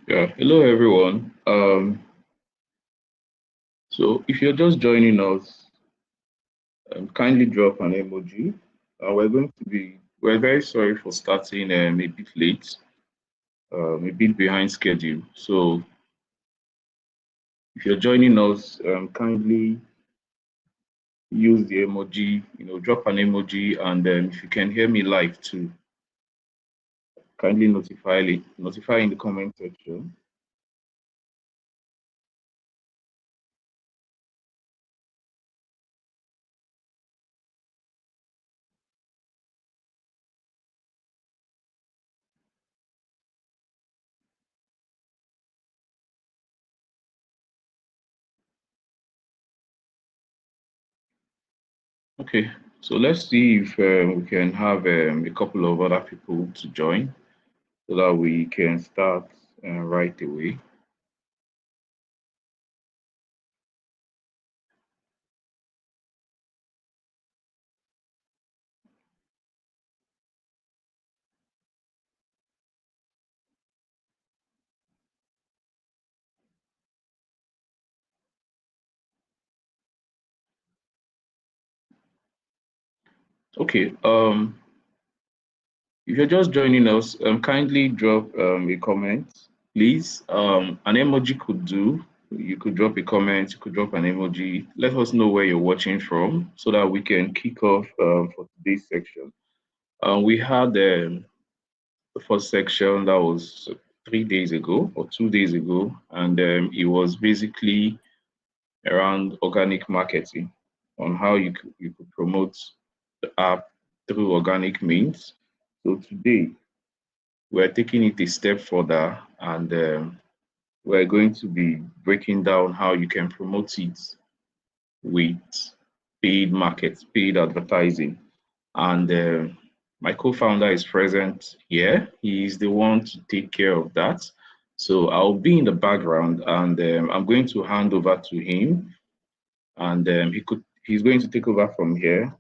Yeah, hello everyone. So if you're just joining us, kindly drop an emoji. We're very sorry for starting a bit late, a bit behind schedule. So if you're joining us, kindly use the emoji, drop an emoji, and if you can hear me live too, kindly notify in the comment section. Okay, so let's see if we can have a couple of other people to join, so that we can start right away. Okay, if you're just joining us, kindly drop a comment, please. An emoji could do. You could drop a comment, you could drop an emoji. Let us know where you're watching from so that we can kick off for today's section. We had the first section that was 3 days ago or 2 days ago, and it was basically around organic marketing on how you could promote the app through organic means. So today we're taking it a step further, and we're going to be breaking down how you can promote it with paid markets, paid advertising. And my co-founder is present here. He is the one to take care of that. So I'll be in the background, and I'm going to hand over to him, and he's going to take over from here.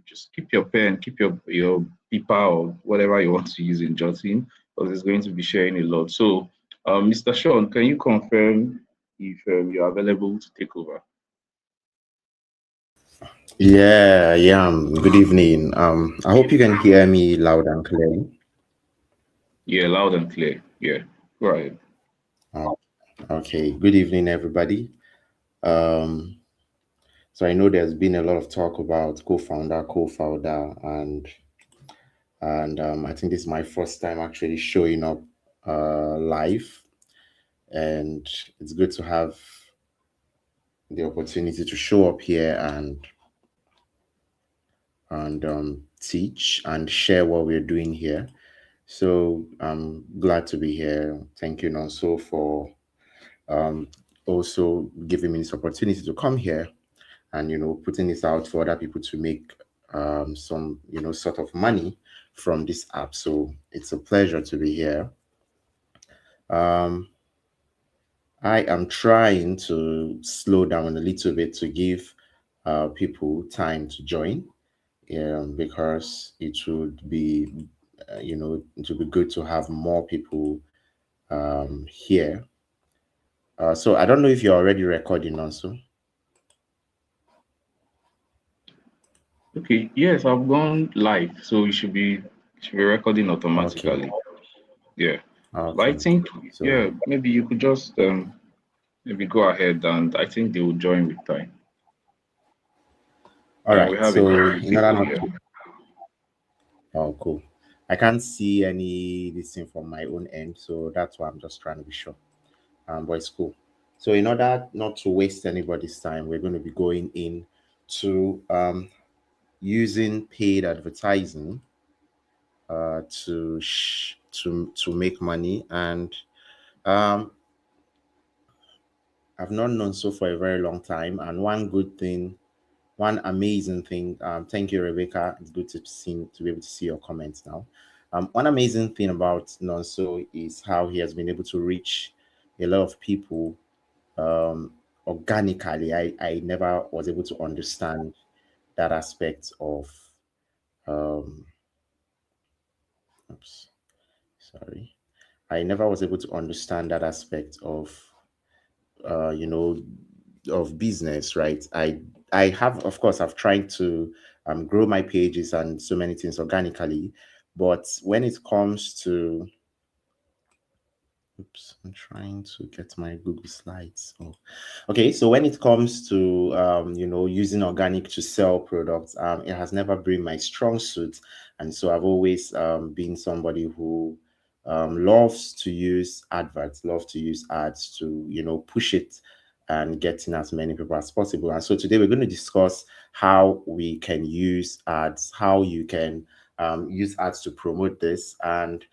Just keep your pen, keep your paper or whatever you want to use in jotting, because it's going to be sharing a lot. So, Mr. Sean, can you confirm if you're available to take over? Yeah. Good evening. I hope you can hear me loud and clear. Yeah, loud and clear. Yeah, go ahead. Uh, okay. Good evening, everybody. Um, so I know there's been a lot of talk about co-founder, and I think this is my first time actually showing up live, and it's good to have the opportunity to show up here and teach and share what we're doing here. So I'm glad to be here. Thank you, Nonso, for um, also giving me this opportunity to come here and putting this out for other people to make some sort of money from this app. So it's a pleasure to be here. Um, I am trying to slow down a little bit to give people time to join, because it would be good to have more people here. So I don't know if you're already recording also. Okay, yes, I've gone live, so it should be recording Okay. automatically. Yeah, but I Okay. think, So yeah, maybe you could just maybe go ahead, and I think they will join with time. all Yeah, we right. have a So couple of in order people not here. to oh cool. I can't see any this thing from my own end, so that's why I'm just trying to be sure. But it's cool. So in order not to waste anybody's time, we're going to be going in to using paid advertising to make money. And um I've not known so for a very long time. And one amazing thing. Thank you, Rebecca. It's good to be able to see your comments now. One amazing thing about Nonso is how he has been able to reach a lot of people um, organically. I never was able to understand that aspect of. Um, oops, sorry. I never was able to understand that aspect of you know, of business, right? I have, of course, I've tried to grow my pages and so many things organically, but when it comes to, oops, I'm trying to get my Google Slides. Oh, okay. So when it comes to using organic to sell products, it has never been my strong suit, and so I've always been somebody who loves to use adverts, loves to use ads to push it and getting as many people as possible. And so today we're going to discuss how we can use ads, how you can use ads to promote this. And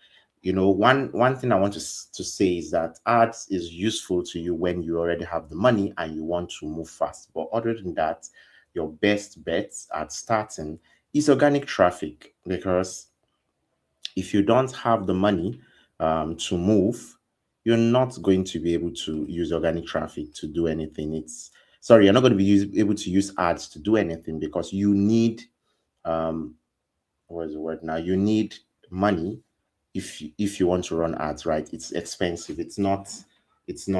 one thing I want to say is that ads is useful to you when you already have the money and you want to move fast. But other than that, your best bets at starting is organic traffic, because if you don't have the money to move, you're not going to be able to use organic traffic to do anything. You're not going to be able to use ads to do anything, because you need um, what is the word now? You need money if you want to run ads, right? It's expensive. It's not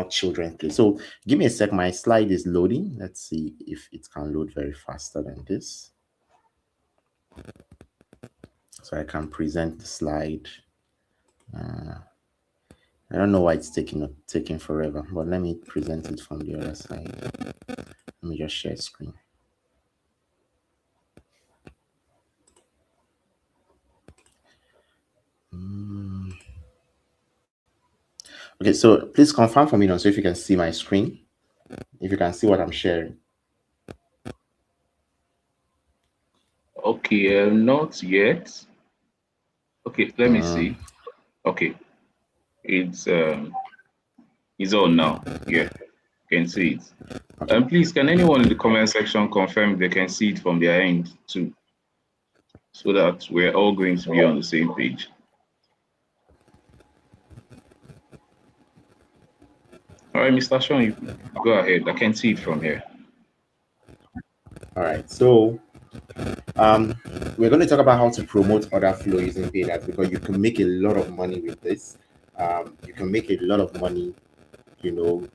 children play. So give me a sec. My slide is loading. Let's see if it can load very faster than this, so I can present the slide. I don't know why it's taking forever, but let me present it from the other side. Let me just share screen. Okay, so please confirm for me now, so if you can see my screen, if you can see what I'm sharing. Okay, not yet. Okay, let me Um, see. Okay, it's it's on now. Yeah, can see it. okay. Please, can anyone in the comment section confirm they can see it from their end too, so that we're all going to be on the same page? All right, Mr. Sean, you go ahead. I can see it from here. All right. So we're going to talk about how to promote order flow using paid ads, because you can make a lot of money with this. You can make a lot of money, you know,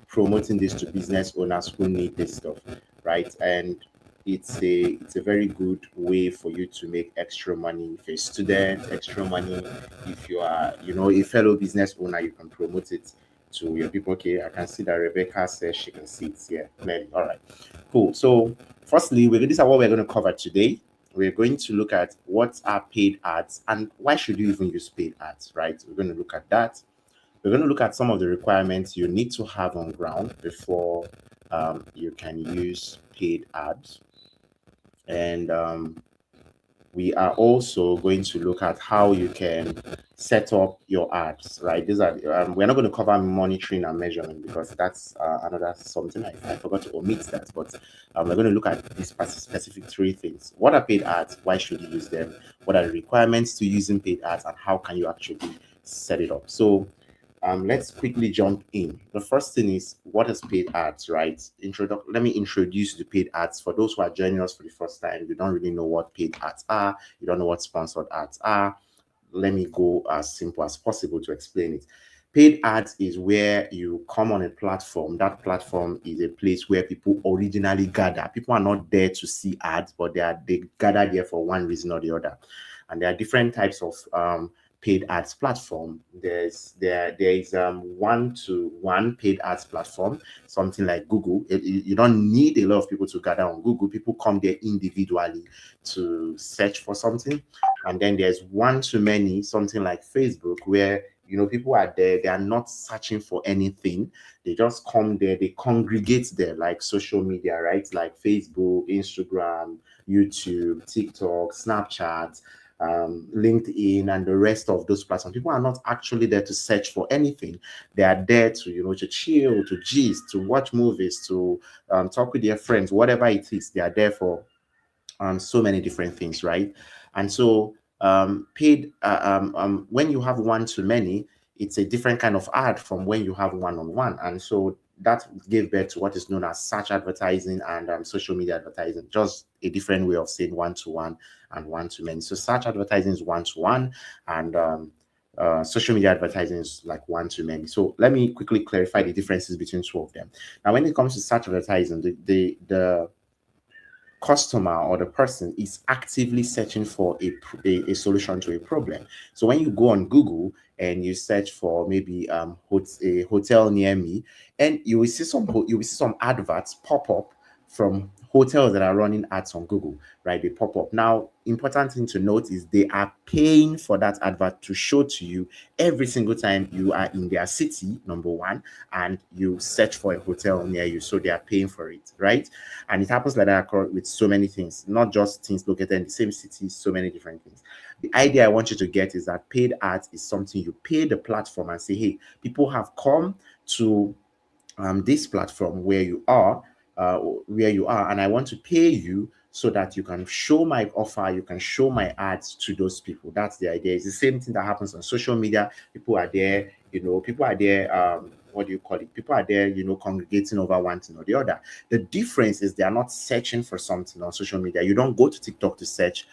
promoting this to business owners who need this stuff, right? And it's a very good way for you to make extra money. If you're a student, extra money. If you are, a fellow business owner, you can promote it to your people. Okay, I can see that Rebecca says she can see it here clearly. All right, cool. So firstly, this is what we're going to cover today. We're going to look at what are paid ads and why should you even use paid ads, right? We're going to look at that. We're going to look at some of the requirements you need to have on ground before you can use paid ads. And we are also going to look at how you can set up your ads, right? These are we're not going to cover monitoring and measurement, because that's another something I forgot to omit that. But we're going to look at these specific three things. What are paid ads? Why should you use them? What are the requirements to using paid ads, and how can you actually set it up? So let's quickly jump in. The first thing is, what is paid ads, right? Let me introduce the paid ads for those who are joining us for the first time. You don't really know what paid ads are. You don't know what sponsored ads are. Let me go as simple as possible to explain it. Paid ads is where you come on a platform. That platform is a place where people originally gather. People are not there to see ads, but they gather there for one reason or the other. And there are different types of paid ads platform. There is one-to-one paid ads platform, something like Google. You don't need a lot of people to gather on Google. People come there individually to search for something. And then there's one-to-many, something like Facebook, where people are there, they are not searching for anything. They just come there, they congregate there, like social media, right? Like Facebook, Instagram, YouTube, TikTok, Snapchat, LinkedIn, and the rest of those platforms. People are not actually there to search for anything. They are there to chill, to gist, to watch movies, to talk with their friends, whatever it is. They are there for so many different things, right? And so paid when you have one to many, it's a different kind of ad from when you have one-on-one. And so that gave birth to what is known as search advertising and social media advertising, just a different way of saying one-to-one and one-to-many. So search advertising is one-to-one, and social media advertising is like one too many. So let me quickly clarify the differences between two of them. Now, when it comes to search advertising, the customer or the person is actively searching for a solution to a problem. So when you go on Google and you search for maybe a hotel near me, and you will see some adverts pop up from hotels that are running ads on Google, right? They pop up. Now, important thing to note is they are paying for that advert to show to you every single time you are in their city, number one, and you search for a hotel near you. So they are paying for it, right? And it happens like that with so many things, not just things located in the same city, so many different things. The idea I want you to get is that paid ads is something you pay the platform and say, hey, people have come to this platform where you are, and I want to pay you so that you can show my offer, you can show my ads to those people. That's the idea. It's the same thing that happens on social media. People are there, people are there, what do you call it? People are there, congregating over one thing or the other. The difference is they are not searching for something on social media. You don't go to TikTok to search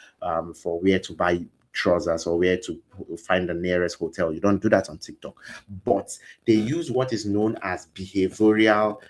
for where to buy trousers or where to find the nearest hotel. You don't do that on TikTok, but they use what is known as behavioral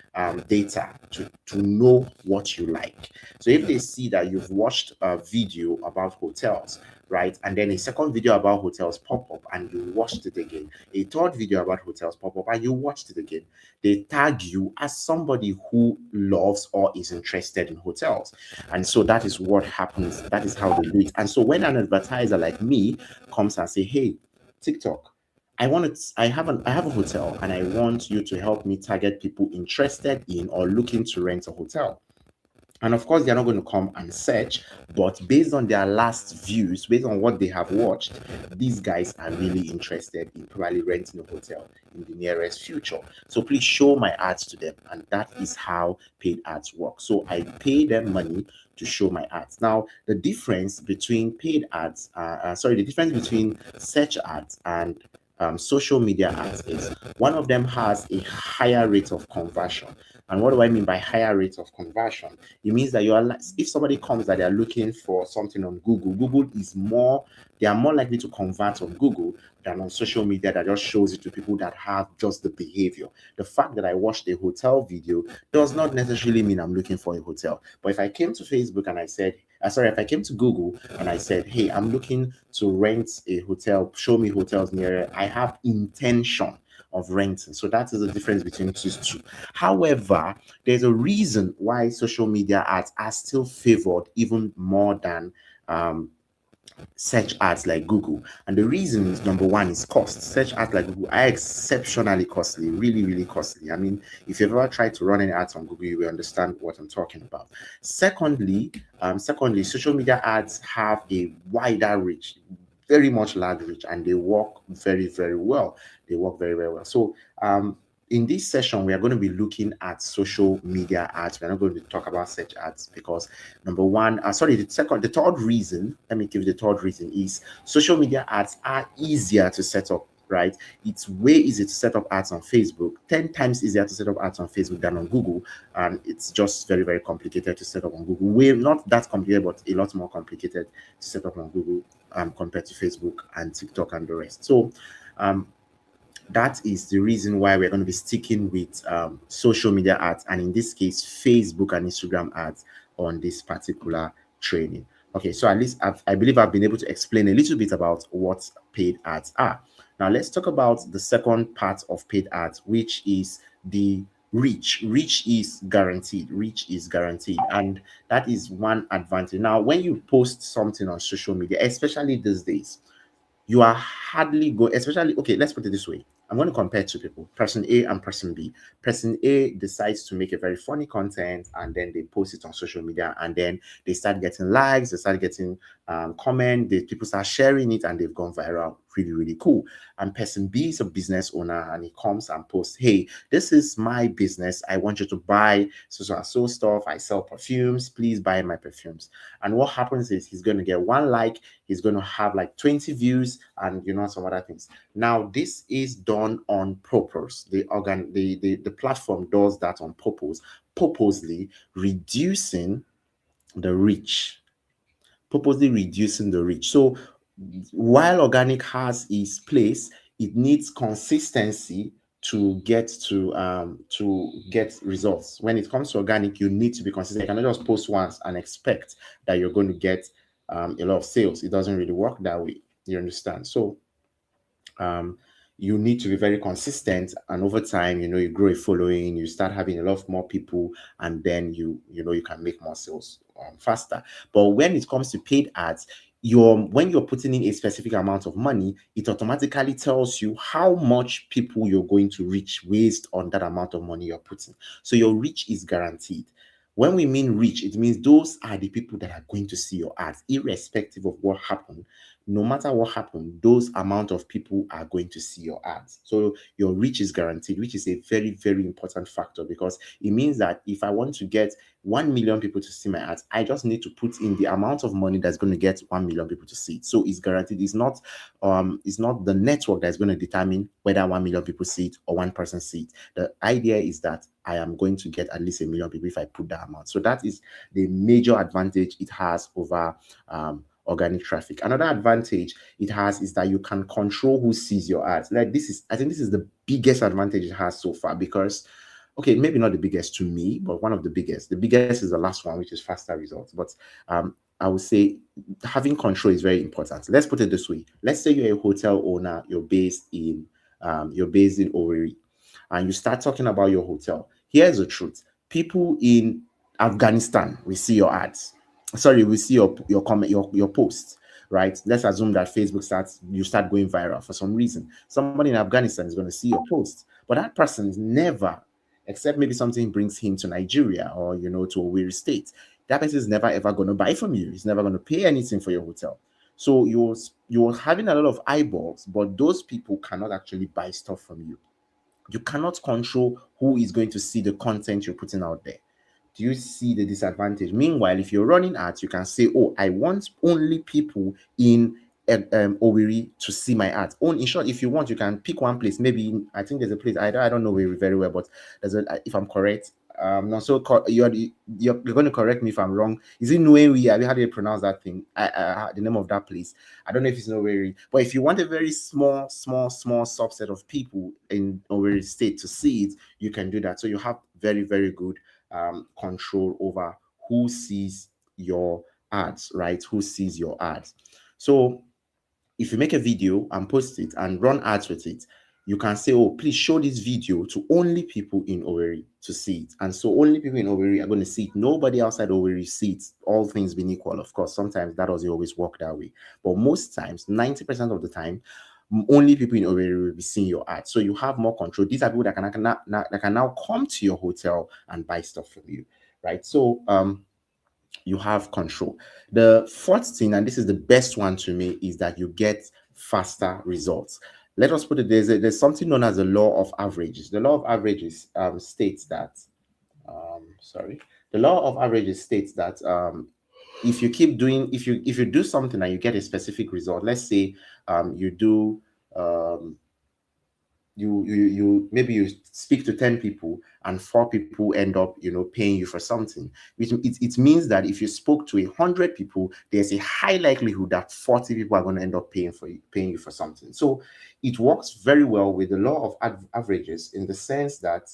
data to know what you like. So if they see that you've watched a video about hotels, right, and then a second video about hotels pop up and you watched it again, a third video about hotels pop up and you watched it again, they tag you as somebody who loves or is interested in hotels. And so that is what happens. That is how they do it. And so when an advertiser like me comes and say, hey, TikTok, I have a hotel and I want you to help me target people interested in or looking to rent a hotel. And of course, they're not going to come and search, but based on their last views, based on what they have watched, these guys are really interested in probably renting a hotel in the nearest future. So please show my ads to them. And that is how paid ads work. So I pay them money to show my ads. Now, the difference between the difference between search ads and social media ads is one of them has a higher rate of conversion. And what do I mean by higher rate of conversion? It means that if somebody comes that they are looking for something on Google they are more likely to convert on Google than on social media that just shows it to people that have just the behavior. The fact that I watched a hotel video does not necessarily mean I'm looking for a hotel. But if I came to Facebook and I said, if I came to Google and I said, hey, I'm looking to rent a hotel, show me hotels near, I have intention of renting. So that is the difference between these two. However, there's a reason why social media ads are still favored even more than search ads like Google. And the reason is number one is cost. Search ads like Google are exceptionally costly, really, really costly. I mean, if you've ever tried to run any ads on Google, you will understand what I'm talking about. Secondly, social media ads have a wider reach, very much large reach, and they work very, very well. They work very, very well. So in this session, we are going to be looking at social media ads. We're not going to talk about search ads because number one, the third reason, let me give you the third reason is social media ads are easier to set up, right? It's way easier to set up ads on Facebook, 10 times easier to set up ads on Facebook than on Google. And it's just very, very complicated to set up on Google. We're not that complicated, but a lot more complicated to set up on Google compared to Facebook and TikTok and the rest. So, that is the reason why we're going to be sticking with social media ads, and in this case, Facebook and Instagram ads on this particular training. Okay, so at least I believe I've been able to explain a little bit about what paid ads are. Now, let's talk about the second part of paid ads, which is the reach. Reach is guaranteed. Reach is guaranteed. And that is one advantage. Now, when you post something on social media, especially these days, you are hardly going, especially, okay, let's put it this way. I'm going to compare two people, person A and person B. Person A decides to make a very funny content and then they post it on social media and then they start getting likes, they start getting comment, people start sharing it and they've gone viral. Really, really cool. And person B is a business owner and he comes and posts, hey, this is my business. I want you to buy so stuff. I sell perfumes. Please buy my perfumes. And what happens is he's going to get one like, he's going to have like 20 views and some other things. Now, this is done on purpose. The platform does that on purpose, purposely reducing the reach. So while organic has its place, it needs consistency to get results. When it comes to organic, you need to be consistent. You cannot just post once and expect that you're going to get a lot of sales. It doesn't really work that way. You understand? So um, you need to be very consistent, and over time, you grow a following, you start having a lot of more people, and then you can make more sales faster. But when it comes to paid ads, when you're putting in a specific amount of money, it automatically tells you how much people you're going to reach based on that amount of money you're putting. So your reach is guaranteed. When we mean reach, it means those are the people that are going to see your ads, irrespective of what happened. No matter what happened, those amount of people are going to see your ads. So your reach is guaranteed, which is a very, very important factor, because it means that if I want to get 1 million people to see my ads, I just need to put in the amount of money that's going to get 1 million people to see it. So it's guaranteed. It's not the network that's going to determine whether 1 million people see it or one person see it. The idea is that I am going to get at least 1 million people if I put that amount. So that is the major advantage it has over organic traffic. Another advantage it has is that you can control who sees your ads. I think this is the biggest advantage it has so far, because okay, maybe not the biggest to me, but one of the biggest. The biggest is the last one, which is faster results. But I would say having control is very important. Let's put it this way. Let's say you're a hotel owner, you're based in Owerri, and you start talking about your hotel. Here's the truth: people in Afghanistan will see your ads. Sorry, we see your comment, your posts, right? Let's assume that you start going viral for some reason. Somebody in Afghanistan is going to see your post, but that person is never, except maybe something brings him to Nigeria or to a weary state. That person is never ever going to buy from you. He's never going to pay anything for your hotel. So you're having a lot of eyeballs, but those people cannot actually buy stuff from you. You cannot control who is going to see the content you're putting out there. Do you see the disadvantage? Meanwhile, if you're running ads, you can say, oh, I want only people in Owerri to see my ads. In short, if you want, you can pick one place. Maybe I think there's a place, I don't know Owerri very well, but if I'm correct, not so you're going to correct me if I'm wrong. Is it Nuewi? How do you pronounce that thing? The name of that place. I don't know if it's Owerri, but if you want a very small, small, small subset of people in Owerri State to see it, you can do that. So you have very, very good control over who sees your ads, right? Who sees your ads. So if you make a video and post it and run ads with it, you can say, oh, please show this video to only people in Owerri to see it. And so only people in Owerri are going to see it. Nobody outside Owerri sees it, all things being equal. Of course, sometimes that doesn't always work that way. But most times, 90% of the time, only people in Owerri will be seeing your ad. So you have more control. These are people that can now come to your hotel and buy stuff from you, right? So you have control. The fourth thing, and this is the best one to me, is that you get faster results. Let us put it, there's something known as the law of averages. The law of averages states that sorry, the law of averages states that if you keep doing, if you do something and you get a specific result, let's say you do you maybe you speak to 10 people and 4 people end up paying you for something, which it means that if you spoke to 100 people, there's a high likelihood that 40 people are going to end up paying you for something. So it works very well with the law of averages, in the sense that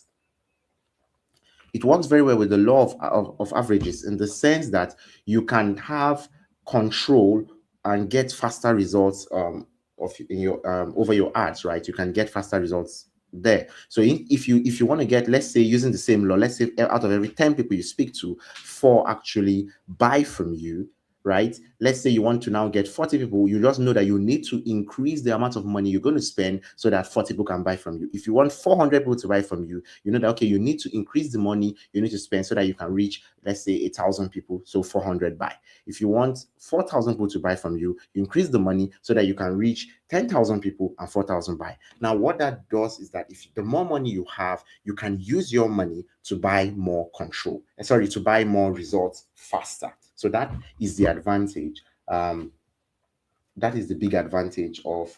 it works very well with the law of averages, in the sense that you can have control and get faster results over your ads, right? You can get faster results there. So if you want to get, let's say, using the same law, let's say out of every 10 people you speak to, 4 actually buy from you, right? Let's say you want to now get 40 people, you just know that you need to increase the amount of money you're going to spend so that 40 people can buy from you. If you want 400 people to buy from you, you know that, okay, you need to increase the money you need to spend so that you can reach, let's say, 1,000 people, so 400 buy. If you want 4,000 people to buy from you, you increase the money so that you can reach 10,000 people and 4,000 buy. Now, what that does is that if the more money you have, you can use your money to buy more control. Sorry, to buy more results faster. So that is the advantage. That is the big advantage of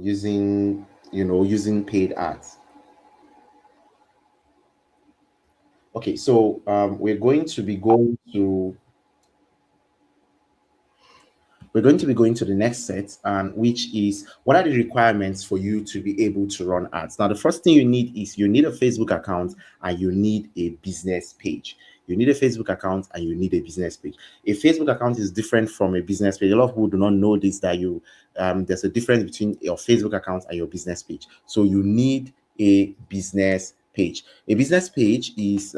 using paid ads. Okay, so we're going to be going to we're going to be going to the next set, which is what are the requirements for you to be able to run ads. Now, the first thing you need is you need a Facebook account and you need a business page. You need a Facebook account and you need a business page. A Facebook account is different from a business page. A lot of people do not know this, that there's a difference between your Facebook account and your business page. So you need a business page. A business page is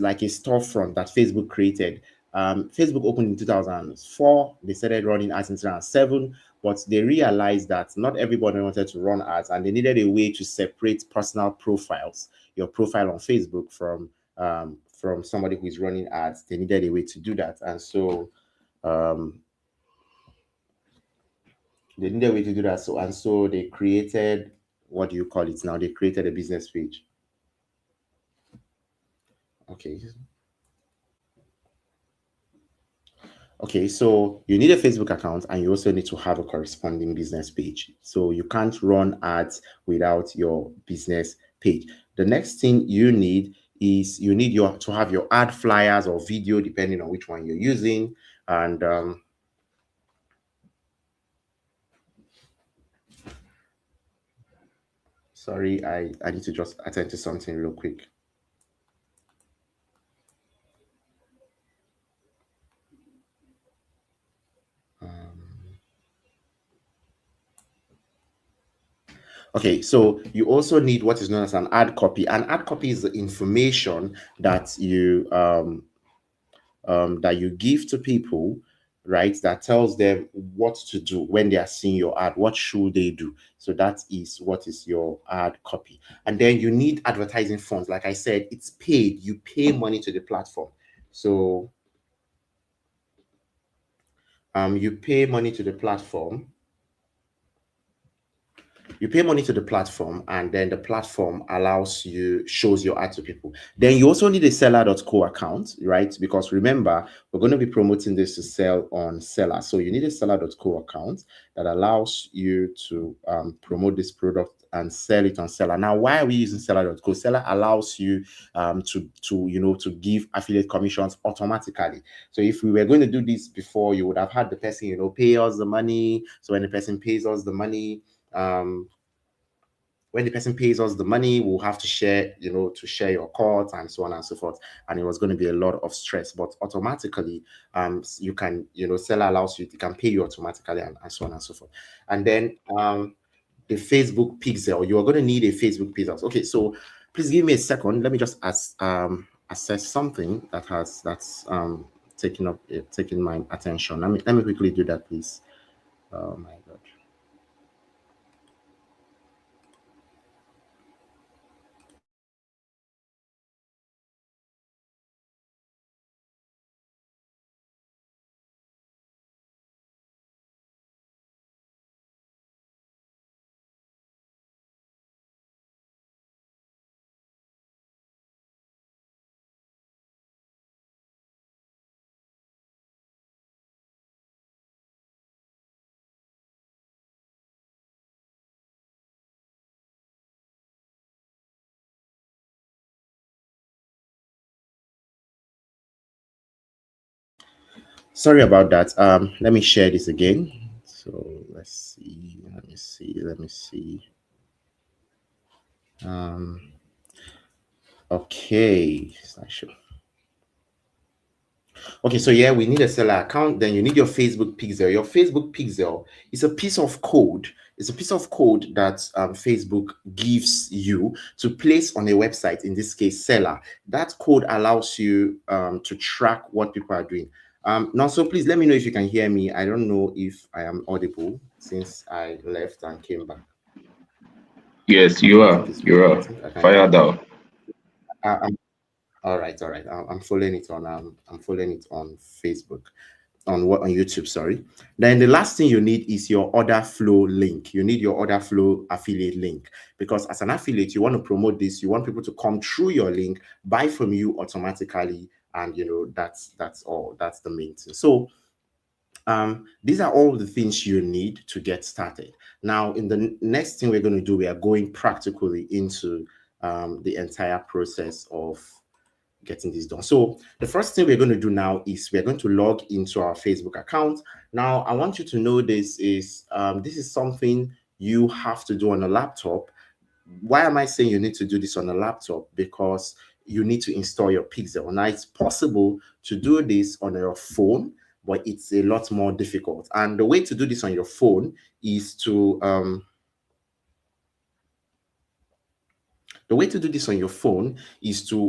like a storefront that Facebook created. Facebook opened in 2004. They started running ads in 2007, but they realized that not everybody wanted to run ads, and they needed a way to separate personal profiles, your profile on Facebook, from somebody who is running ads. They needed a way to do that, and so um, they needed a way to do that. So they created, what do you call it now? They created a business page. Okay. Okay, so you need a Facebook account and you also need to have a corresponding business page. So you can't run ads without your business page. The next thing you need is you need to have your ad flyers or video, depending on which one you're using. And sorry, I need to just attend to something real quick. Okay, so you also need what is known as an ad copy. An ad copy is the information that you give to people, right? That tells them what to do when they are seeing your ad. What should they do? So that is what is your ad copy. And then you need advertising funds. Like I said, it's paid. You pay money to the platform. So you pay money to the platform. You pay money to the platform, and then the platform shows your ad to people. Then you also need a seller.co account, right? Because remember, we're going to be promoting this to sell on Seller. So you need a seller.co account that allows you to promote this product and sell it on Seller. Now, why are we using seller.co? Seller allows you to give affiliate commissions automatically. So if we were going to do this before, you would have had the person pay us the money. So when the person pays us the money, when the person pays us the money, we'll have to share your costs and so on and so forth. And it was going to be a lot of stress. But automatically, you can, seller allows you, it can pay you automatically and so on and so forth. And then the Facebook pixel, you are going to need a Facebook pixel. Okay, so please give me a second. Let me just assess something that's taking my attention. Let me quickly do that, please. Oh my God. Sorry about that. Let me share this again. So let's see. Let me see. Okay. Okay, so yeah, we need a seller account. Then you need your Facebook pixel. Your Facebook pixel is a piece of code. It's a piece of code that Facebook gives you to place on a website, in this case, Seller. That code allows you to track what people are doing. Now, so please let me know if you can hear me. I don't know if I am audible since I left and came back. Yes, you Okay, I are. think it's You good. I are. think I can hear. Fired out. All right, all right. I'm following it on. I'm following it on Facebook, on YouTube. Sorry. Then the last thing you need is your OrderFlow link. You need your OrderFlow affiliate link, because as an affiliate, you want to promote this. You want people to come through your link, buy from you automatically, and that's all. That's the main thing. So these are all the things you need to get started. Now, in the next thing we're going to do, we are going practically into the entire process of getting this done. So the first thing we're going to do now is we're going to log into our Facebook account. Now, I want you to know this is something you have to do on a laptop. Why am I saying you need to do this on a laptop? Because you need to install your Pixel. Now, it's possible to do this on your phone, but it's a lot more difficult. And the way to do this on your phone is to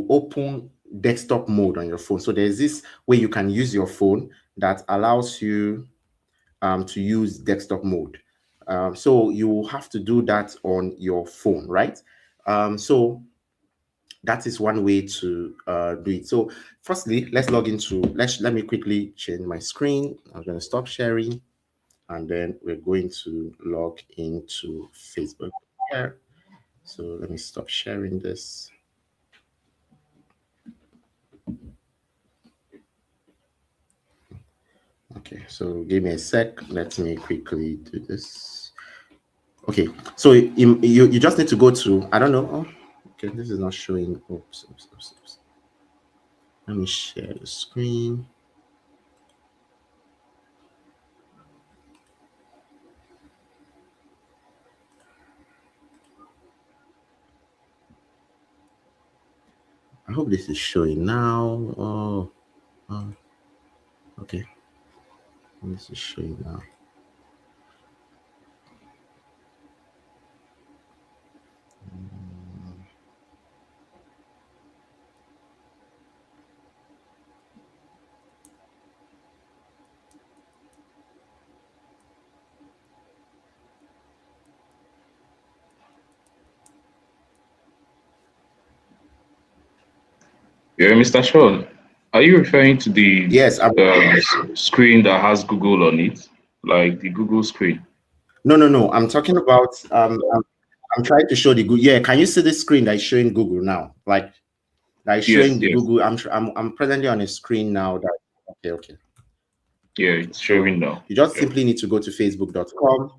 open desktop mode on your phone. So there's this way you can use your phone that allows you to use desktop mode. So you have to do that on your phone, right? So that is one way to do it. So firstly, let's log into, let me quickly change my screen. I'm going to stop sharing, and then we're going to log into Facebook here. So let me stop sharing this. Okay, so give me a sec. Let me quickly do this. Okay, so you just need to go to, I don't know. Oh, okay, this is not showing. Oops. Let me share the screen. I hope this is showing now. Oh, okay. This is showing now. Yeah, Mr. Sean, are you referring to the Yes. screen that has Google on it, like the Google screen? No. I'm talking about. I'm trying to show the Google. Yeah, can you see the screen that is showing Google now? Like that is showing Yes, the yes. Google. I'm presently on a screen now. That okay. Yeah, it's So showing now. you just Yeah. simply need to go to facebook.com.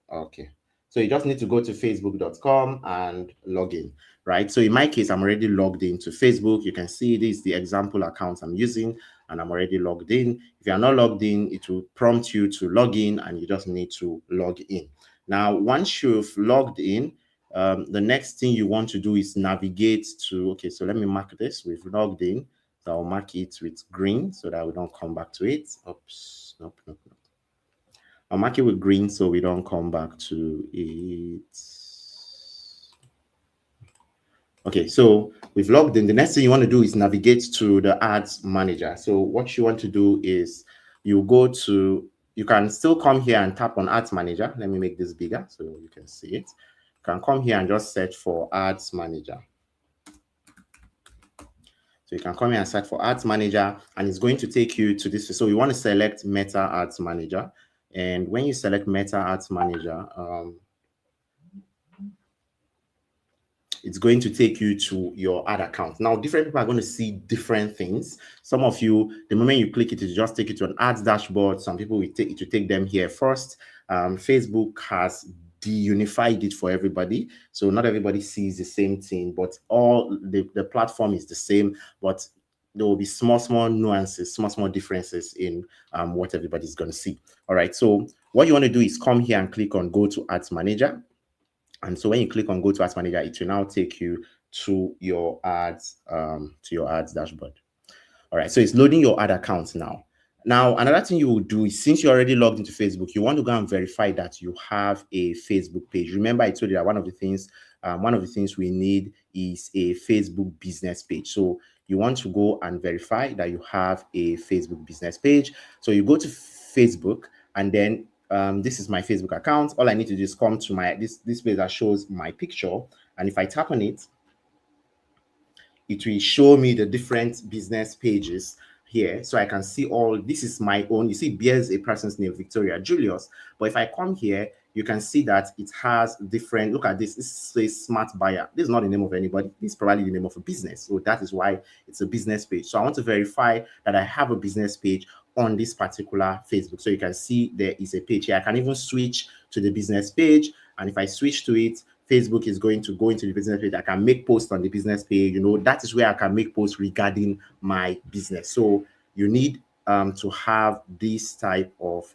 Okay. So you just need to go to facebook.com and log in, right? So in my case, I'm already logged into Facebook. You can see this is the example account I'm using, and I'm already logged in. If you're not logged in, it will prompt you to log in, and you just need to log in. Now, once you've logged in, the next thing you want to do is navigate to, okay, so let me mark this. We've logged in. So I'll mark it with green so that we don't come back to it. Oops, nope. I'll mark it with green so we don't come back to it. Okay, so we've logged in. The next thing you want to do is navigate to the ads manager. So what you want to do is you can still come here and tap on ads manager. Let me make this bigger so you can see it. You can come here and just search for ads manager. So you can come here and search for ads manager, and it's going to take you to this. So you want to select Meta Ads Manager. And when you select Meta Ads Manager, it's going to take you to your ad account. Now, different people are going to see different things. Some of you, the moment you click it, it just take you to an ads dashboard. Some people will take them here first. Facebook has de-unified it for everybody, so not everybody sees the same thing, but all the platform is the same, but there will be small nuances, small differences in what everybody's going to see. All right, so what you want to do is come here and click on go to ads manager. And so when you click on go to ads manager, it will now take you to your ads dashboard. All right, so it's loading your ad account now. Now, another thing you will do is, since you're already logged into Facebook, you want to go and verify that you have a Facebook page. Remember, I told you that one of the things we need is a Facebook business page. So you want to go and verify that you have a Facebook business page. So you go to Facebook, and then this is my Facebook account. All I need to do is come to my this page that shows my picture, and if I tap on it, it will show me the different business pages here, so I can see all. This is my own. You see, bears a person's name, Victoria Julius. But if I come here, you can see that it has different. Look at this. This says smart buyer. This is not the name of anybody. This is probably the name of a business. So that is why it's a business page. So I want to verify that I have a business page on this particular Facebook. So you can see there is a page here. I can even switch to the business page, and if I switch to it, Facebook is going to go into the business page. I can make posts on the business page. That is where I can make posts regarding my business. So you need to have this type of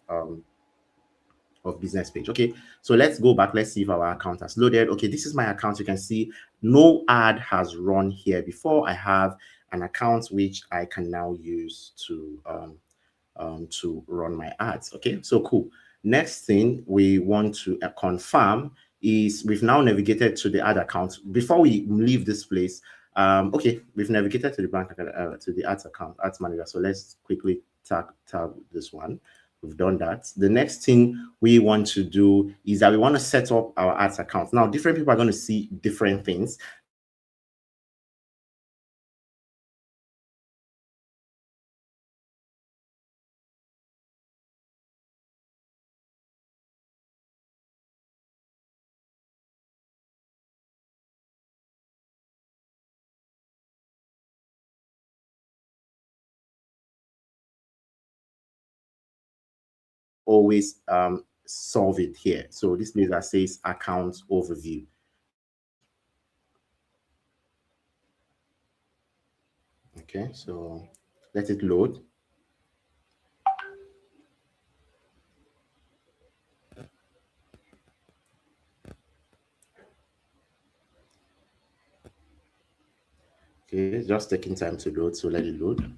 business page. Okay, so let's go back. Let's see if our account has loaded. Okay, this is my account. You can see no ad has run here before. I have an account which I can now use to run my ads. Okay, so cool. Next thing we want to confirm is we've now navigated to the ad account. Before we leave this place, okay, we've navigated to the bank to the ads account, ads manager. So let's quickly tab this one. We've done that. The next thing we want to do is that we want to set up our ads account. Now, different people are going to see different things. Now, for me, I want to set up my ads account. So what I would do is always solve it here. So this place that says account overview. Okay, so let it load. Okay, it's just taking time to load, so let it load.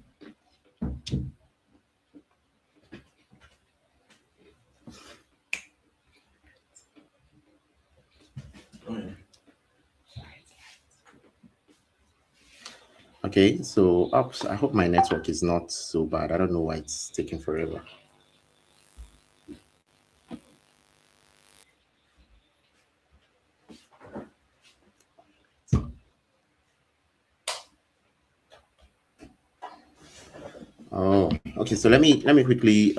Okay, so I hope my network is not so bad. I don't know why it's taking forever. Oh, okay. So let me quickly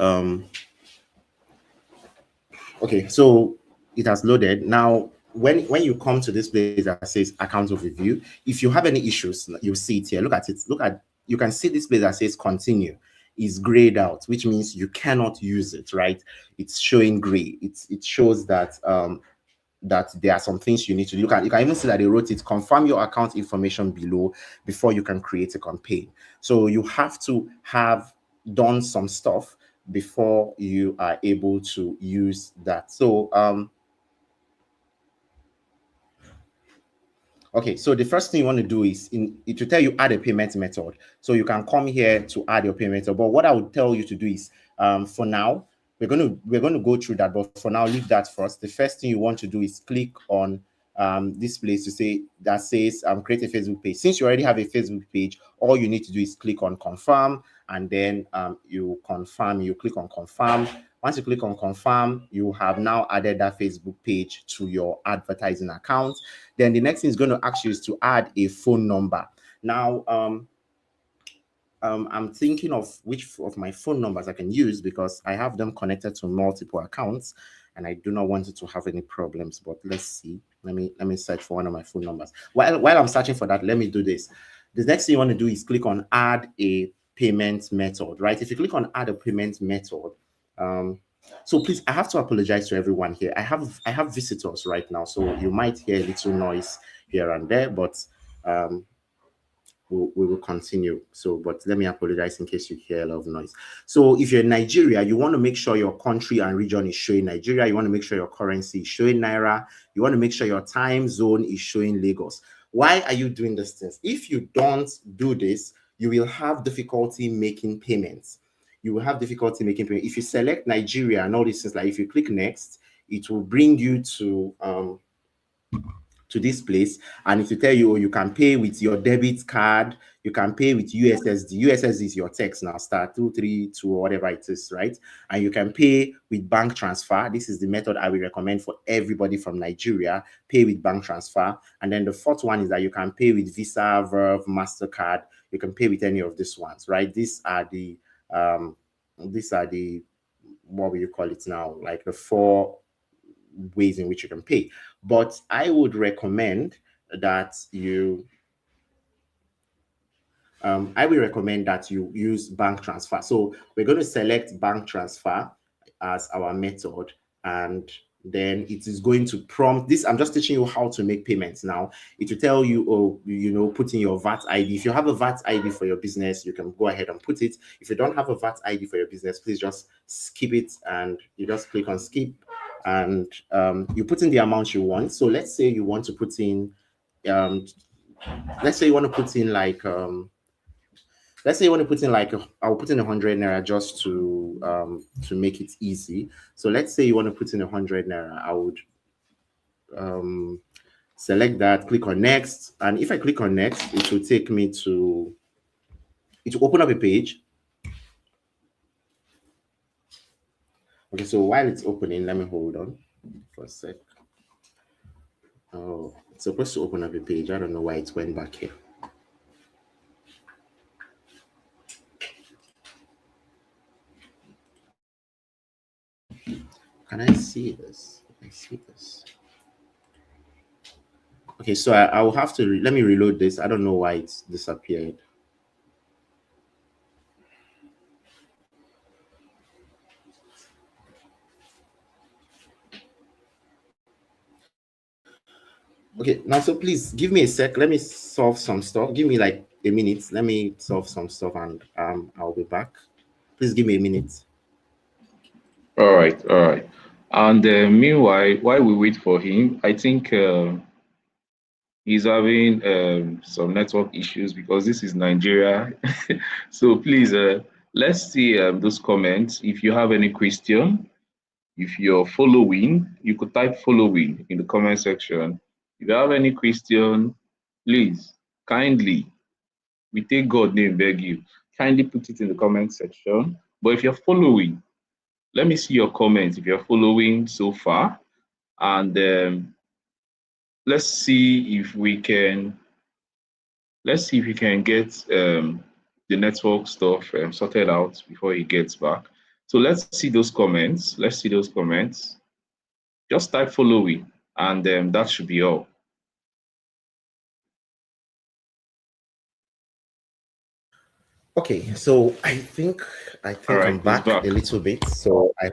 okay, so it has loaded. Now, when you come to this place that says account overview, if you have any issues, you see it here. Look at it. You can see this place that says continue is grayed out, which means you cannot use it, right? It's showing gray. It shows that that there are some things you need to do. You can even see that they wrote it, confirm your account information below before you can create a campaign. So you have to have done some stuff before you are able to use that. So okay, so the first thing you want to do is it will tell you add a payment method. So you can come here to add your payment method. But what I would tell you to do is for now, we're going to go through that, but for now, leave that first. The first thing you want to do is click on this place to say that says create a Facebook page. Since you already have a Facebook page, all you need to do is click on confirm, and then you click on confirm. Once you click on confirm, you have now added that Facebook page to your advertising account. Then the next thing is going to ask you is to add a phone number. Now, I'm thinking of which of my phone numbers I can use because I have them connected to multiple accounts, and I do not want it to have any problems. But let's see. Let me search for one of my phone numbers. While I'm searching for that, let me do this. The next thing you want to do is click on add a payment method, right? If you click on add a payment method, so please, I have to apologize to everyone here. I have visitors right now, so you might hear a little noise here and there, but we will continue. So, but let me apologize in case you hear a lot of noise. So if you're in Nigeria, you want to make sure your country and region is showing Nigeria. You want to make sure your currency is showing Naira. You want to make sure your time zone is showing Lagos. Why are you doing these things? If you don't do this, you will have difficulty making payments. You will have difficulty making payments. If you select Nigeria and all these things, like if you click next, it will bring you to this place, and it will tell you, oh, you can pay with your debit card, you can pay with USSD. USSD is your text now, star 232 or whatever it is, right? And you can pay with bank transfer. This is the method I will recommend for everybody from Nigeria. Pay with bank transfer. And then the fourth one is that you can pay with Visa, Verve, Mastercard. You can pay with any of these ones, right? These are the what will you call it now, like the four ways in which you can pay. But I would recommend that you use bank transfer. So we're going to select bank transfer as our method, and then it is going to prompt this. I'm just teaching you how to make payments now. It will tell you, oh, put in your VAT ID. If you have a VAT ID for your business, you can go ahead and put it. If you don't have a VAT ID for your business, please just skip it, and you just click on skip, and you put in the amount you want. So let's say you want to put in, let's say you want to put in like, let's say you want to put in like, I'll put in 100 naira just to make it easy. So let's say you want to put in 100 naira. I would select that, click on next, and if I click on next, it will take me to, it will open up a page. Okay, so while it's opening, let me hold on for a sec. Oh, it's supposed to open up a page. I don't know why it went back here. Can I see this? Can I see this? Okay, so I will have to, let me reload this. I don't know why it's disappeared. Okay, now, so please give me a sec. Let me solve some stuff. Give me like a minute. Let me solve some stuff, and I'll be back. Please give me a minute. All right, all right. And meanwhile, while we wait for him, I think he's having some network issues because this is Nigeria. So please, let's see those comments. If you have any question, if you're following, you could type following in the comment section. If you have any question, please, kindly, we take God name, beg you, kindly put it in the comment section. But if you're following, let me see your comments if you're following so far. And let's see if we can get the network stuff sorted out before he gets back. So let's see those comments. Let's see those comments. Just type following, and that should be all. Okay, so I think All I'm right, he's back back. a little bit. So I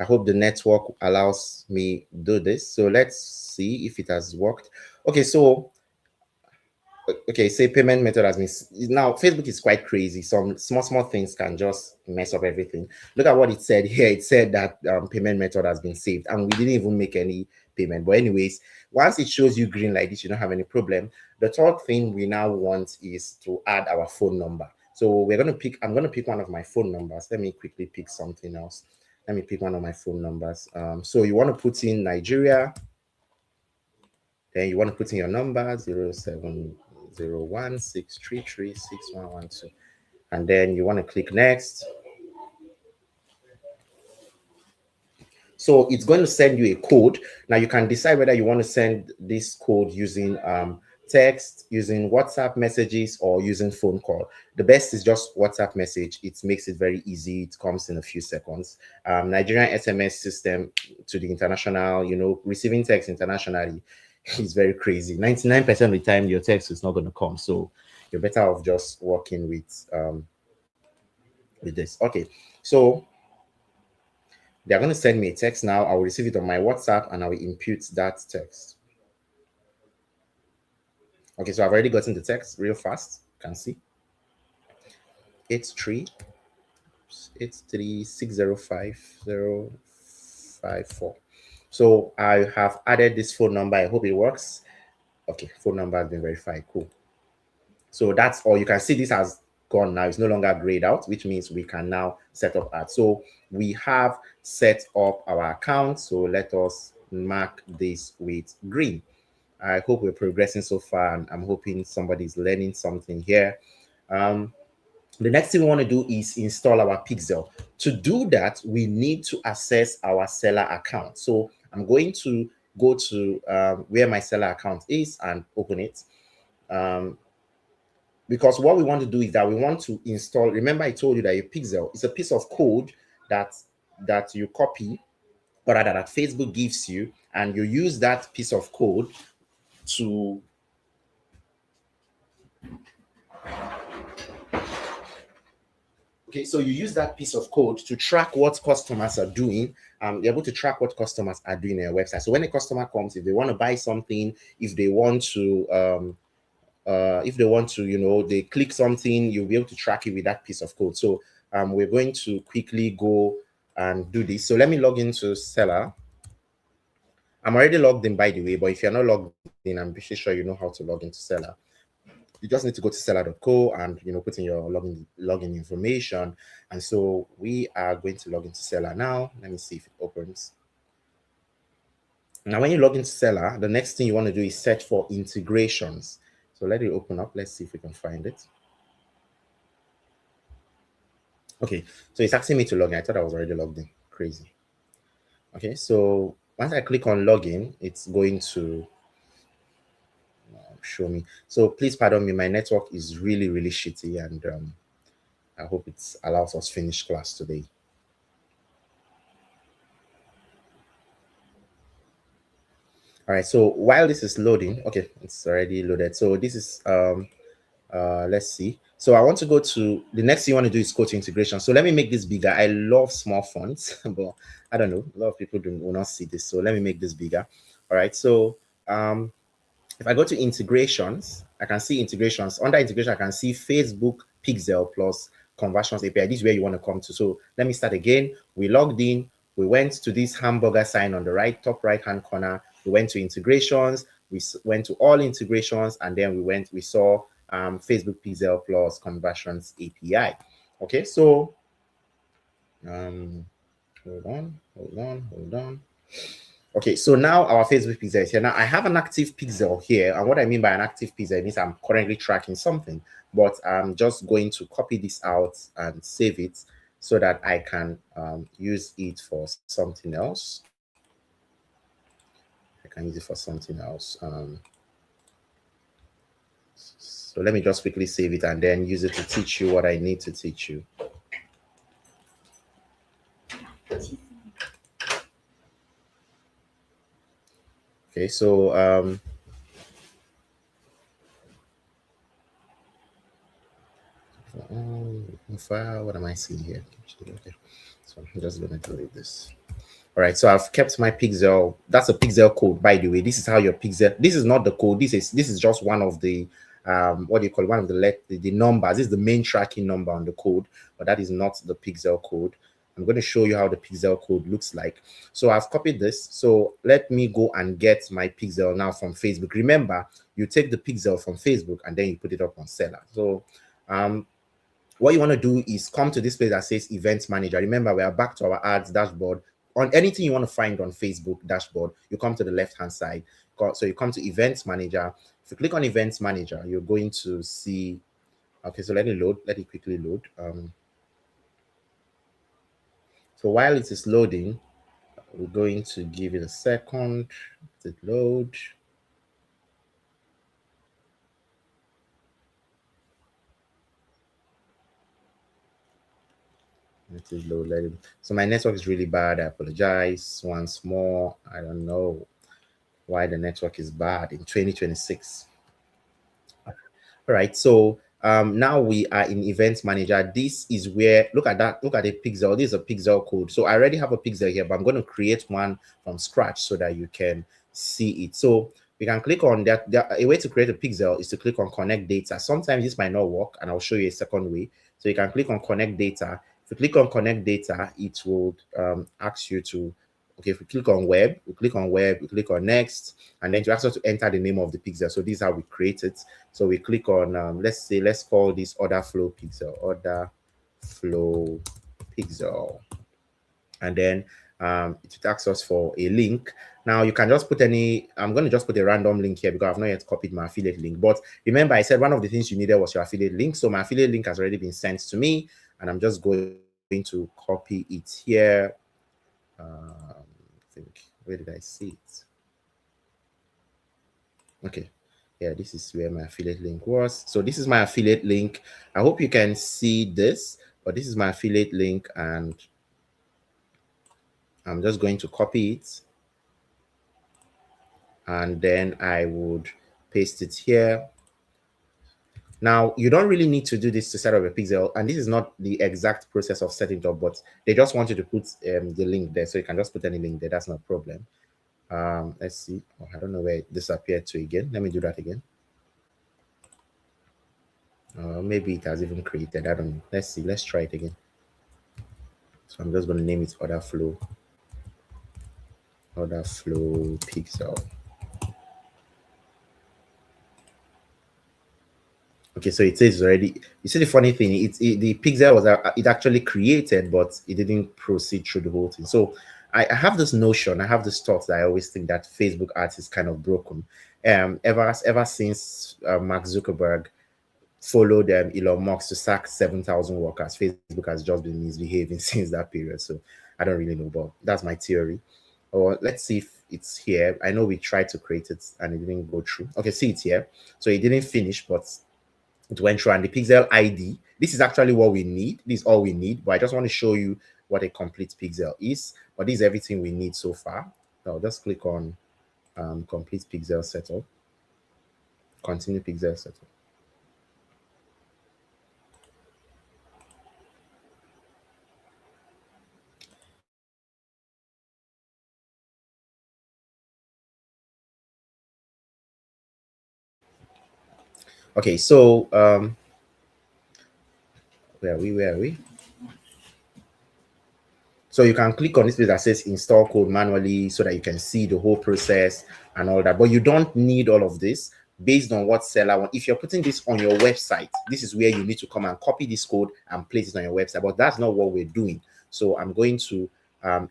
hope the network allows me do this. So let's see if it has worked. Okay, so okay, say payment method has been, now Facebook is quite crazy. Some small things can just mess up everything. Look at what it said here. It said that payment method has been saved, and we didn't even make any payment. But anyways, once it shows you green like this, you don't have any problem. The third thing we now want is to add our phone number. So I'm gonna pick one of my phone numbers. Let me quickly pick something else. Let me pick one of my phone numbers. So you want to put in Nigeria, then you want to put in your number 070163361112, and then you want to click next. So it's going to send you a code. Now you can decide whether you want to send this code using text, using WhatsApp messages, or using phone call. The best is just WhatsApp message. It makes it very easy. It comes in a few seconds. Nigerian SMS system to the international, receiving text internationally is very crazy. 99% of the time, your text is not going to come. So you're better off just working with this. Okay, so they're going to send me a text now. I will receive it on my WhatsApp, and I will impute that text. Okay, so I've already gotten the text real fast. You can see 83605054. So I have added this phone number. I hope it works. Okay, phone number has been verified. Cool. So that's all. You can see this has gone now. It's no longer grayed out, which means we can now set up ads. So we have set up our account. So let us mark this with green. I hope we're progressing so far, and I'm hoping somebody's learning something here. The next thing we want to do is install our Pixel. To do that, we need to access our seller account. So I'm going to go to where my seller account is and open it. Because what we want to do is that we want to install, remember I told you that a Pixel is a piece of code that you copy, or rather that Facebook gives you, and you use that piece of code to Okay, so you use that piece of code to track what customers are doing. You're able to track what customers are doing on your website. So when a customer comes, if they want to buy something, if they want to, they click something, you'll be able to track it with that piece of code. So we're going to quickly go and do this. So let me log into Seller. I'm already logged in, by the way, but if you're not logged in, I'm pretty sure you know how to log into Seller. You just need to go to seller.co and put in your login information. And so we are going to log into Seller now. Let me see if it opens. Now, when you log into Seller, the next thing you want to do is search for integrations. So let it open up. Let's see if we can find it. Okay, so it's asking me to log in. I thought I was already logged in. Crazy. Okay, so once I click on login, it's going to show me. So please pardon me, my network is really, really shitty, and I hope it allows us finish class today. All right, so while this is loading, okay, it's already loaded. So this is let's see. So I want to go to the next thing you want to do is go to integration. So let me make this bigger. I love small fonts, but I don't know, a lot of people will not see this. So let me make this bigger. All right, so if I go to integrations, I can see integrations. Under integration, I can see Facebook Pixel plus conversions API. This is where you want to come to. So let me start again. We logged in. We went to this hamburger sign on the top right hand corner. We went to integrations. We went to all integrations, and then we saw Facebook Pixel plus conversions API. Okay, so hold on. Okay, so now our Facebook pixel is here. Now I have an active pixel here, and what I mean by an active pixel means I'm currently tracking something, but I'm just going to copy this out and save it so that I can use it for something else. I can use it for something else. So let me just quickly save it and then use it to teach you what I need to teach you. Okay, so what am I seeing here? Okay, so I'm just gonna delete this. All right, so I've kept my pixel. That's a pixel code, by the way. This is how your pixel. This is not the code. This is just one of the what do you call it? One of the numbers. This is the main tracking number on the code, but that is not the pixel code. I'm going to show you how the pixel code looks like. So I've copied this. So let me go and get my pixel now from Facebook. Remember, you take the pixel from Facebook and then you put it up on Seller. So what you want to do is come to this place that says Event Manager. Remember, we are back to our ads dashboard. On anything you want to find on Facebook dashboard, you come to the left-hand side. So you come to Event Manager. If you click on Event Manager, you're going to see. Okay, so let it load. Let it quickly load. So while it is loading, we're going to give it a second to load. It is loaded. So my network is really bad. I apologize once more. I don't know why the network is bad in 2026. All right, so now we are in Event Manager. This is where, look at that, look at the pixel. This is a pixel code. So I already have a pixel here, but I'm going to create one from scratch so that you can see it. So we can click on that. A way to create a pixel is to click on Connect Data. Sometimes this might not work, and I'll show you a second way. So you can click on Connect Data. If you click on Connect Data, it will ask you to, okay, if we click on Web, we click on Next, and then you ask us to enter the name of the pixel. So this is how we create it. So we click on, let's call this OrderFlow pixel. And then it asks us for a link. Now you can just put I'm going to just put a random link here because I've not yet copied my affiliate link. But remember, I said one of the things you needed was your affiliate link. So my affiliate link has already been sent to me, and I'm just going to copy it here. I think, where did I see it? Okay, yeah, this is where my affiliate link was. So this is my affiliate link. I hope you can see this, but this is my affiliate link, and I'm just going to copy it, and then I would paste it here. Now, you don't really need to do this to set up a pixel, and this is not the exact process of setting it up, but they just want you to put the link there, so you can just put any link there. That's no problem. Let's see. Oh, I don't know where it disappeared to again. Let me do that again. Maybe it has even created. I don't know. Let's see. Let's try it again. So I'm just going to name it OrderFlow pixel. Okay, so it says already. You see the funny thing, the pixel was it actually created, but it didn't proceed through the whole thing. So I have this notion, I have this thought that I always think that Facebook ads is kind of broken. Ever since Mark Zuckerberg followed Elon Musk to sack 7,000 workers, Facebook has just been misbehaving since that period. So I don't really know, but that's my theory. Or let's see if it's here. I know we tried to create it and it didn't go through. Okay, see it's here. So it didn't finish, but it went through. And the pixel ID, this is actually what we need. This is all we need, but I just want to show you what a complete pixel is. But this is everything we need so far. I'll just click on complete pixel setup, continue pixel setup. Okay, so where are we? So you can click on this place that says install code manually so that you can see the whole process and all that. But you don't need all of this based on what seller wants. If you're putting this on your website, this is where you need to come and copy this code and place it on your website. But that's not what we're doing. So I'm going to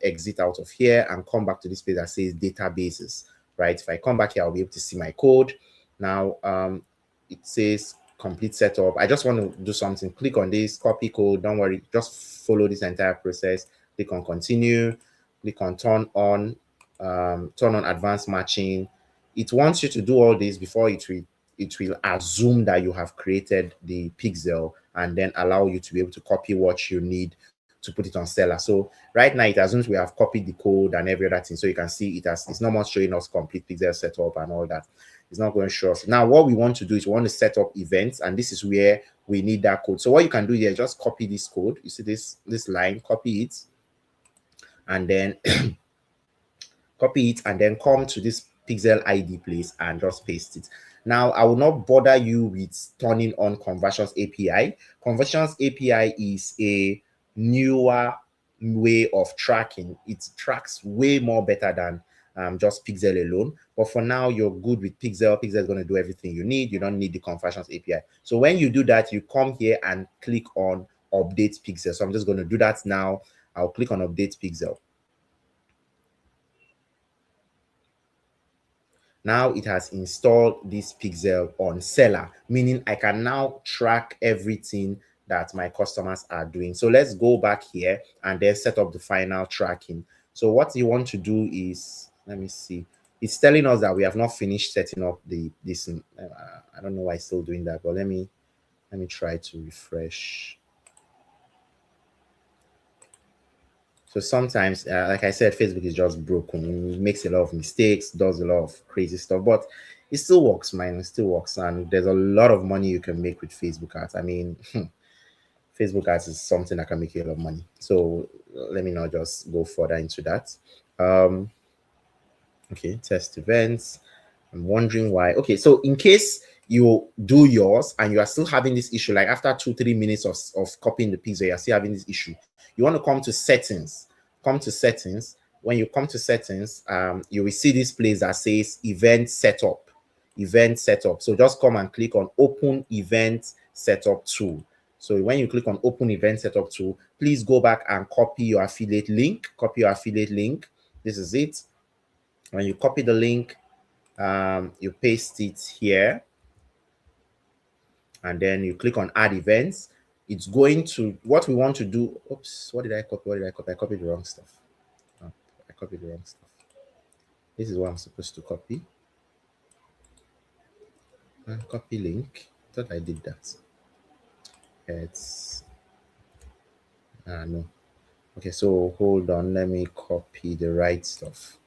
exit out of here and come back to this place that says databases, right? If I come back here, I'll be able to see my code. Now, it says complete setup. I just want to do something. Click on this, copy code. Don't worry, just follow this entire process. Click on continue, click on turn on advanced matching. It wants you to do all this before it will assume that you have created the pixel and then allow you to be able to copy what you need to put it on seller. So right now it assumes we have copied the code and every other thing. So you can see it's not much showing us complete pixel setup and all that. It's not going to show us. Now what we want to do is we want to set up events, and this is where we need that code. So what you can do here, just copy this code. You see this line, copy it, and then copy it and then come to this pixel ID place and just paste it. Now, I will not bother you with turning on Conversions API. Conversions API is a newer way of tracking. It tracks way more better than just Pixel alone. But for now, you're good with Pixel. Pixel is going to do everything you need. You don't need the Conversions API. So when you do that, you come here and click on Update Pixel. So I'm just going to do that now. I'll click on Update Pixel. Now it has installed this pixel on seller, meaning I can now track everything that my customers are doing. So let's go back here and then set up the final tracking. So what you want to do is, let me see. It's telling us that we have not finished setting up this. I don't know why it's still doing that, but let me try to refresh. So sometimes, like I said, Facebook is just broken. It makes a lot of mistakes, does a lot of crazy stuff, but it still works, man. It still works. And there's a lot of money you can make with Facebook ads. I mean, Facebook ads is something that can make you a lot of money. So let me not just go further into that. Okay, test events. I'm wondering why. Okay, so in case you do yours and you are still having this issue, like after 2-3 minutes of copying the pixel, you're still having this issue, you want to come to settings. Come to settings. When you come to settings, you will see this place that says event setup. Event setup. So just come and click on open event setup tool. So when you click on open event setup tool, please go back and copy your affiliate link. Copy your affiliate link. This is it. When you copy the link, you paste it here, and then you click on add events. It's going to, what we want to do, oops, what did I copy? I copied the wrong stuff. Oh, I copied the wrong stuff. This is what I'm supposed to copy. Copy link. I thought I did that. It's no. Okay, so hold on, let me copy the right stuff.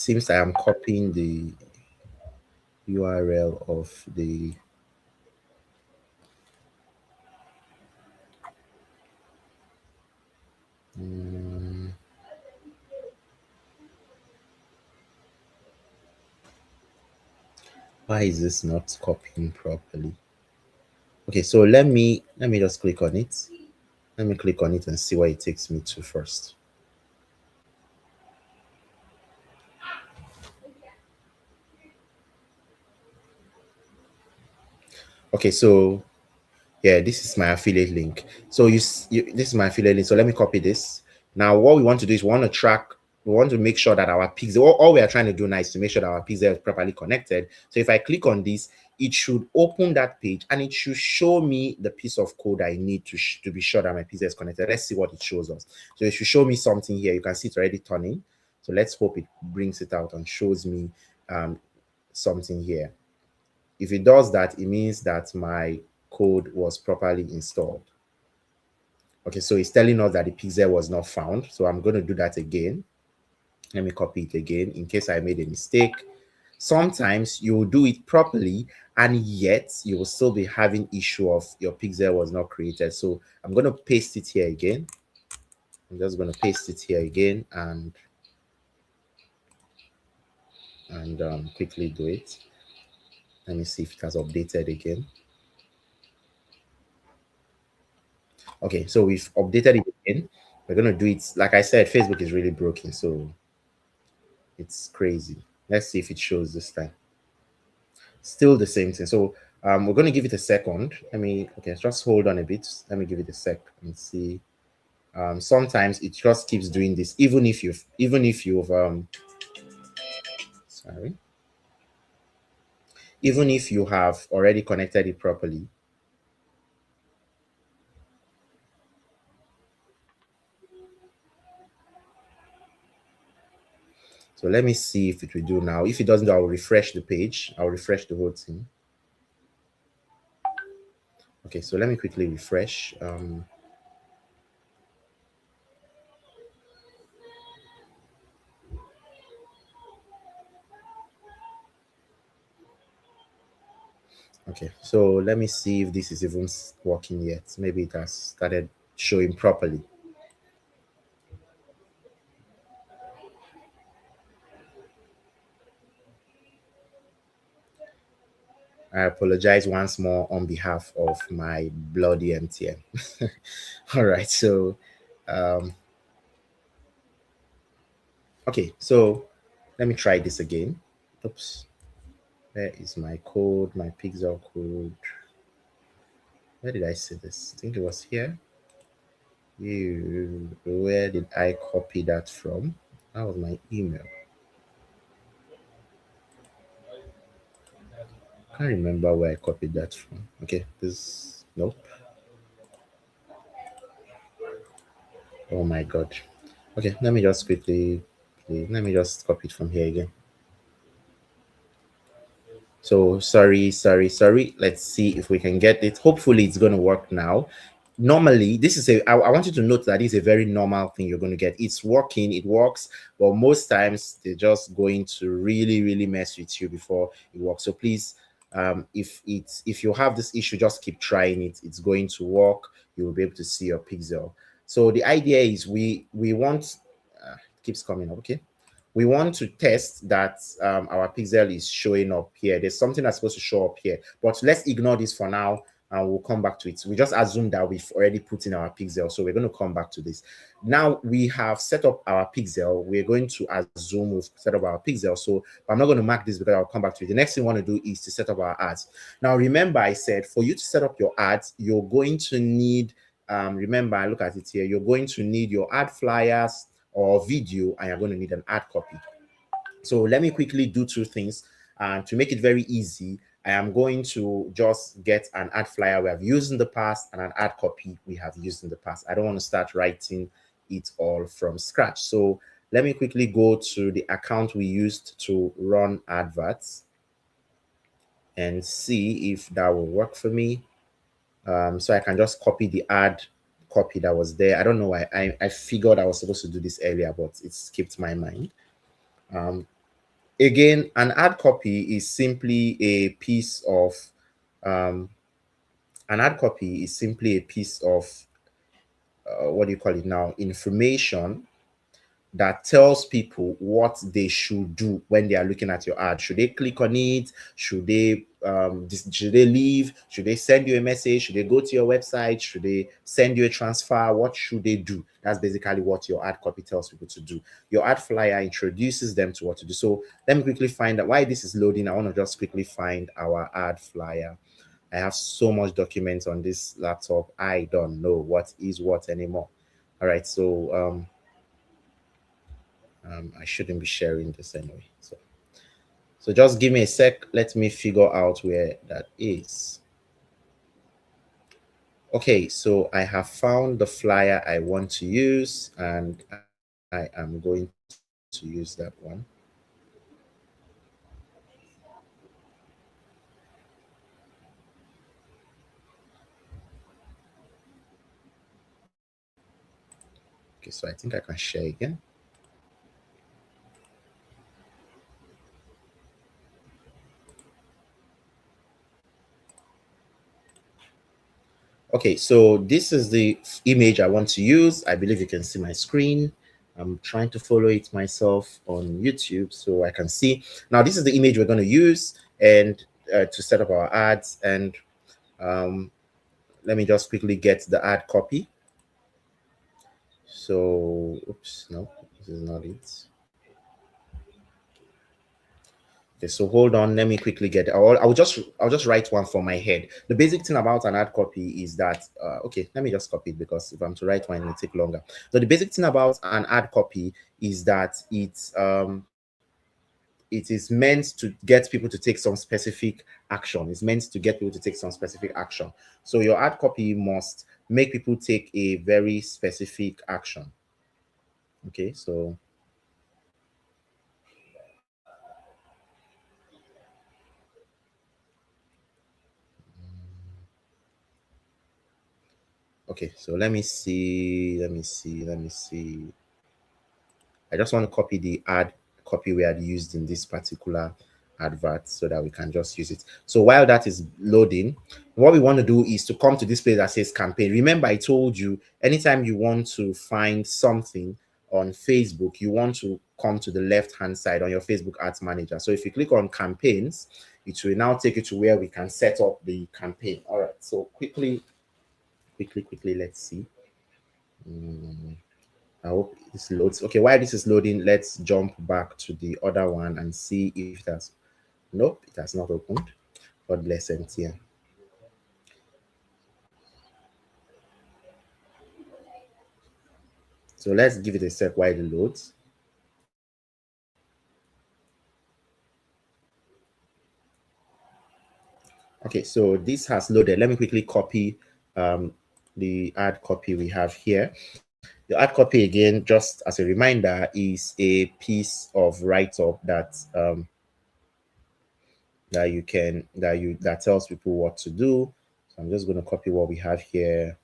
seems I am copying the URL of the why is this not copying properly? Okay, so let me just click on it. Let me click on it and see where it takes me to first. Okay, so yeah, this is my affiliate link. So this is my affiliate link. So let me copy this. Now, what we want to do is we want to track, we want to make sure that our pixel, all we are trying to do now is to make sure that our pixel is properly connected. So if I click on this, it should open that page and it should show me the piece of code I need to be sure that my pixel is connected. Let's see what it shows us. So it should show me something here. You can see it's already turning. So let's hope it brings it out and shows me something here. If it does that, it means that my code was properly installed. Okay, so it's telling us that the pixel was not found. So I'm going to do that again. Let me copy it again in case I made a mistake. Sometimes you will do it properly and yet you will still be having issue of your pixel was not created. So I'm going to paste it here again. I'm just going to paste it here again and quickly do it. Let me see if it has updated again. Okay, so we've updated it again. We're going to do it. Like I said, Facebook is really broken, so it's crazy. Let's see if it shows this time. Still the same thing. So we're going to give it a second. Okay, just hold on a bit. Let me give it a sec and see. Sometimes it just keeps doing this, even if you've sorry, even if you have already connected it properly. So let me see if it will do now. If it doesn't do, I'll refresh the page. I'll refresh the whole thing. Okay, so let me quickly refresh. Okay, so let me see if this is even working yet. Maybe it has started showing properly. I apologize once more on behalf of my bloody MTN. All right, so okay, so let me try this again. Oops, where is my code, my pixel code? Where did I see this? I think it was here. Where did I copy that from? That was my email. Can't remember where I copied that from. Okay, this, nope. Oh my god. Okay, let me just quickly, let me just copy it from here again. So sorry. Let's see if we can get it. Hopefully it's going to work now. Normally, this is I want you to note that it's a very normal thing you're going to get. It's working, it works, but most times they're just going to really mess with you before it works. So please, if you have this issue, just keep trying it. It's going to work. You will be able to see your pixel. So the idea is we want keeps coming up. Okay, we want to test that our pixel is showing up here. There's something that's supposed to show up here, but let's ignore this for now and we'll come back to it. We just assume that we've already put in our pixel, so we're going to come back to this. Now we have set up our pixel. We're going to assume we've set up our pixel, so I'm not going to mark this because I'll come back to it. The next thing we want to do is to set up our ads. Now remember, I said for you to set up your ads, you're going to need remember, look at it here, you're going to need your ad flyers or video, and you're going to need an ad copy. So let me quickly do two things. And to make it very easy, I am going to just get an ad flyer we have used in the past and an ad copy we have used in the past. I don't want to start writing it all from scratch. So let me quickly go to the account we used to run adverts and see if that will work for me. So I can just copy the ad copy that was there. I don't know why. I figured I was supposed to do this earlier, but it skipped my mind. again, an ad copy is simply a piece of what do you call it now, information that tells people what they should do when they are looking at your ad. Should they click on it? Should they leave? Should they send you a message? Should they go to your website? Should they send you a transfer? What should they do? That's basically what your ad copy tells people to do. Your ad flyer introduces them to what to do. So let me quickly find out why this is loading. I want to just quickly find our ad flyer. I have so much documents on this laptop. I don't know what is what anymore. All right, so I shouldn't be sharing this anyway. So just give me a sec. Let me figure out where that is. Okay, so I have found the flyer I want to use, and I am going to use that one. Okay, so I think I can share again. Okay, so this is the image I want to use. I believe you can see my screen. I'm trying to follow it myself on YouTube so I can see. Now, this is the image we're going to use and to set up our ads. And let me just quickly get the ad copy. So, oops, no, this is not it. Okay, so hold on. Let me quickly get. I'll just write one for my head. The basic thing about an ad copy is that okay. Let me just copy it because if I'm to write one, it will take longer. So the basic thing about an ad copy is that it is meant to get people to take some specific action. It's meant to get people to take some specific action. So your ad copy must make people take a very specific action. Okay, so okay, so let me see. I just want to copy the ad copy we had used in this particular advert so that we can just use it. So while that is loading, what we want to do is to come to this place that says campaign. Remember, I told you anytime you want to find something on Facebook, you want to come to the left-hand side on your Facebook Ads Manager. So if you click on campaigns, it will now take you to where we can set up the campaign. All right, so quickly, let's see. I hope this loads. Okay, while this is loading, let's jump back to the other one and see if that's. Nope, it has not opened. God bless MTN. So let's give it a sec while it loads. Okay, so this has loaded. Let me quickly copy the ad copy we have here. The ad copy, again, just as a reminder, is a piece of write-up that tells people what to do. So I'm just going to copy what we have here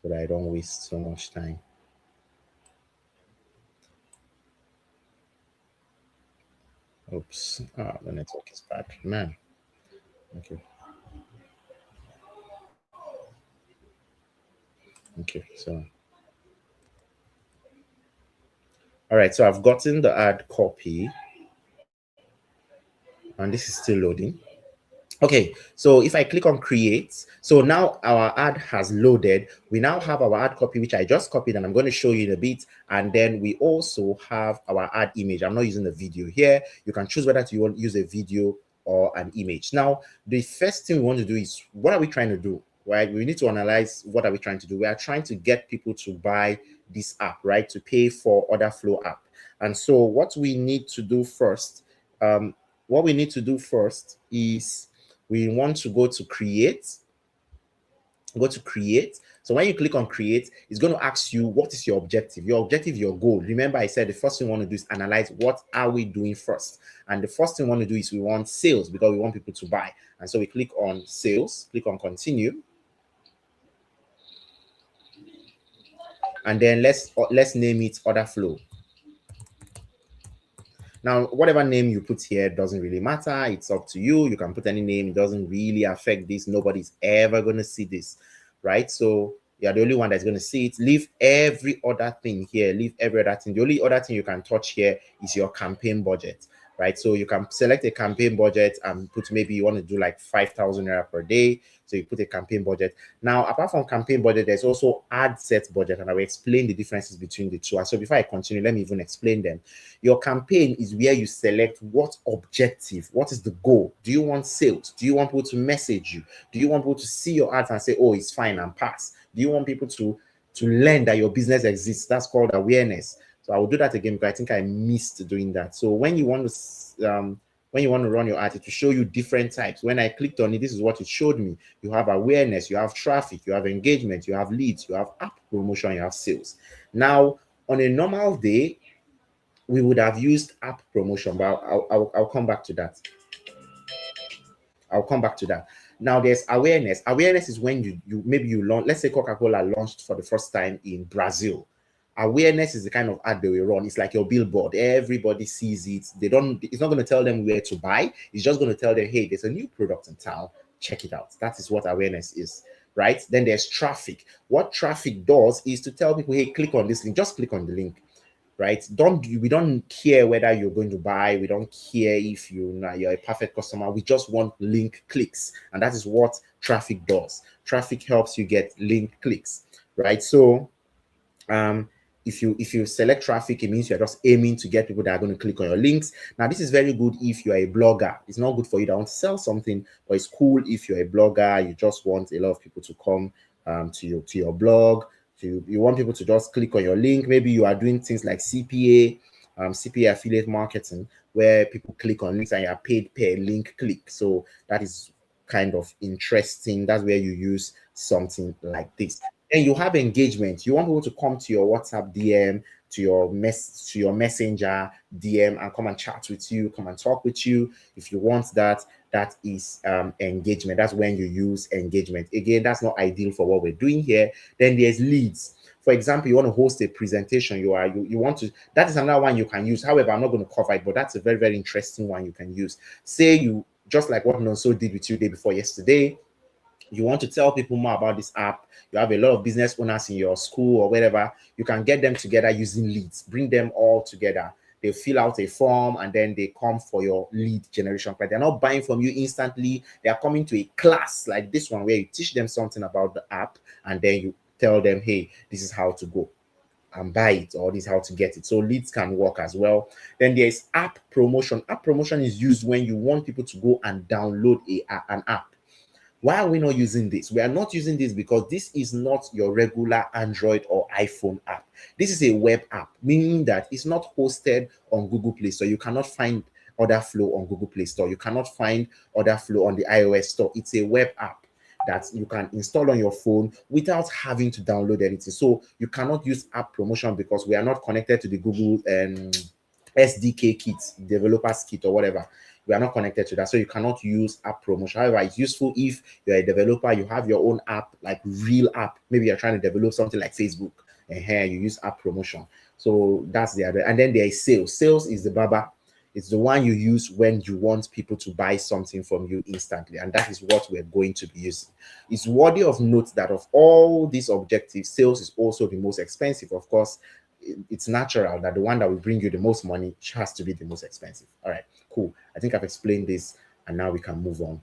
so that I don't waste so much time. Oops, the network is bad, man. Okay. Okay, so all right, so I've gotten the ad copy and this is still loading. Okay, so if I click on create, so now our ad has loaded. We now have our ad copy, which I just copied, and I'm going to show you in a bit. And then we also have our ad image. I'm not using the video here. You can choose whether you want to use a video or an image. Now, the first thing we want to do is, what are we trying to do? Right? We need to analyze what are we trying to do. We are trying to get people to buy this app, right? To pay for OrderFlow app. And so what we need to do first, is we want to go to create. So when you click on create, it's going to ask you what is your objective, your goal. Remember, I said the first thing we want to do is analyze what are we doing first. And the first thing we want to do is we want sales because we want people to buy. And so we click on sales, click on continue. And then let's name it OrderFlow. Now, whatever name you put here doesn't really matter. It's up to you. You can put any name. It doesn't really affect this. Nobody's ever going to see this, right? So you're the only one that's going to see it. Leave every other thing here. Leave every other thing. The only other thing you can touch here is your campaign budget, right? So you can select a campaign budget and put, maybe you want to do like 5,000 naira per day. So you put a campaign budget. Now, apart from campaign budget, there's also ad set budget, and I will explain the differences between the two. And so before I continue, let me even explain them. Your campaign is where you select what objective, what is the goal. Do you want sales? Do you want people to message you? Do you want people to see your ads and say, oh, it's fine, and pass? Do you want people to learn that your business exists? That's called awareness. So I will do that again because I think I missed doing that. So when you want to run your ad, it will show you different types. When I clicked on it, this is what it showed me. You have awareness, you have traffic, you have engagement, you have leads, you have app promotion, you have sales. Now, on a normal day, we would have used app promotion, but I'll come back to that. I'll come back to that. Now, there's awareness. Awareness is when you launch, let's say Coca-Cola launched for the first time in Brazil. Awareness is the kind of ad they will run. It's like your billboard. Everybody sees it. It's not going to tell them where to buy. It's just going to tell them, hey, there's a new product in town. Check it out. That is what awareness is, right? Then there's traffic. What traffic does is to tell people, hey, click on this link. Just click on the link, right? We don't care whether you're going to buy. We don't care if you're a perfect customer. We just want link clicks. And that is what traffic does. Traffic helps you get link clicks, right? So, if you select traffic, it means you're just aiming to get people that are going to click on your links. Now, this is very good if you're a blogger. It's not good for you that want to sell something, but it's cool if you're a blogger. You just want a lot of people to come to your blog. You want people to just click on your link. Maybe you are doing things like CPA affiliate marketing, where people click on links and you are paid per link click. So that is kind of interesting. That's where you use something like this. And you have engagement. You want people to come to your WhatsApp DM, to your messenger DM, and come and chat with you, come and talk with you. If you want that, that is engagement. That's when you use engagement. Again, that's not ideal for what we're doing here. Then there's leads. For example, you want to host a presentation. You want to. That is another one you can use. However, I'm not going to cover it, but that's a very, very interesting one you can use. Say you, just like what Nonso did with you day before yesterday, you want to tell people more about this app. You have a lot of business owners in your school or whatever. You can get them together using leads. Bring them all together. They fill out a form and then they come for your lead generation. But they're not buying from you instantly. They are coming to a class like this one where you teach them something about the app and then you tell them, hey, this is how to go and buy it, or this is how to get it. So leads can work as well. Then there's app promotion. App promotion is used when you want people to go and download an app. Why are we not using this? We are not using this because this is not your regular Android or iPhone app. This is a web app, meaning that it's not hosted on Google Play Store. You cannot find OrderFlow on Google Play Store. You cannot find OrderFlow on the iOS store. It's a web app that you can install on your phone without having to download anything. So you cannot use app promotion because we are not connected to the Google SDK kit, developers kit or whatever. We are not connected to that, so you cannot use app promotion. However, it's useful if you're a developer, you have your own app, like real app. Maybe you're trying to develop something like Facebook, and here you use app promotion. So that's the other. And then there is sales. Sales is the baba. It's the one you use when you want people to buy something from you instantly, and that is what we're going to be using. It's worthy of note that of all these objectives, sales is also the most expensive. Of course, it's natural that the one that will bring you the most money has to be the most expensive. All right, cool. I think I've explained this, and now we can move on.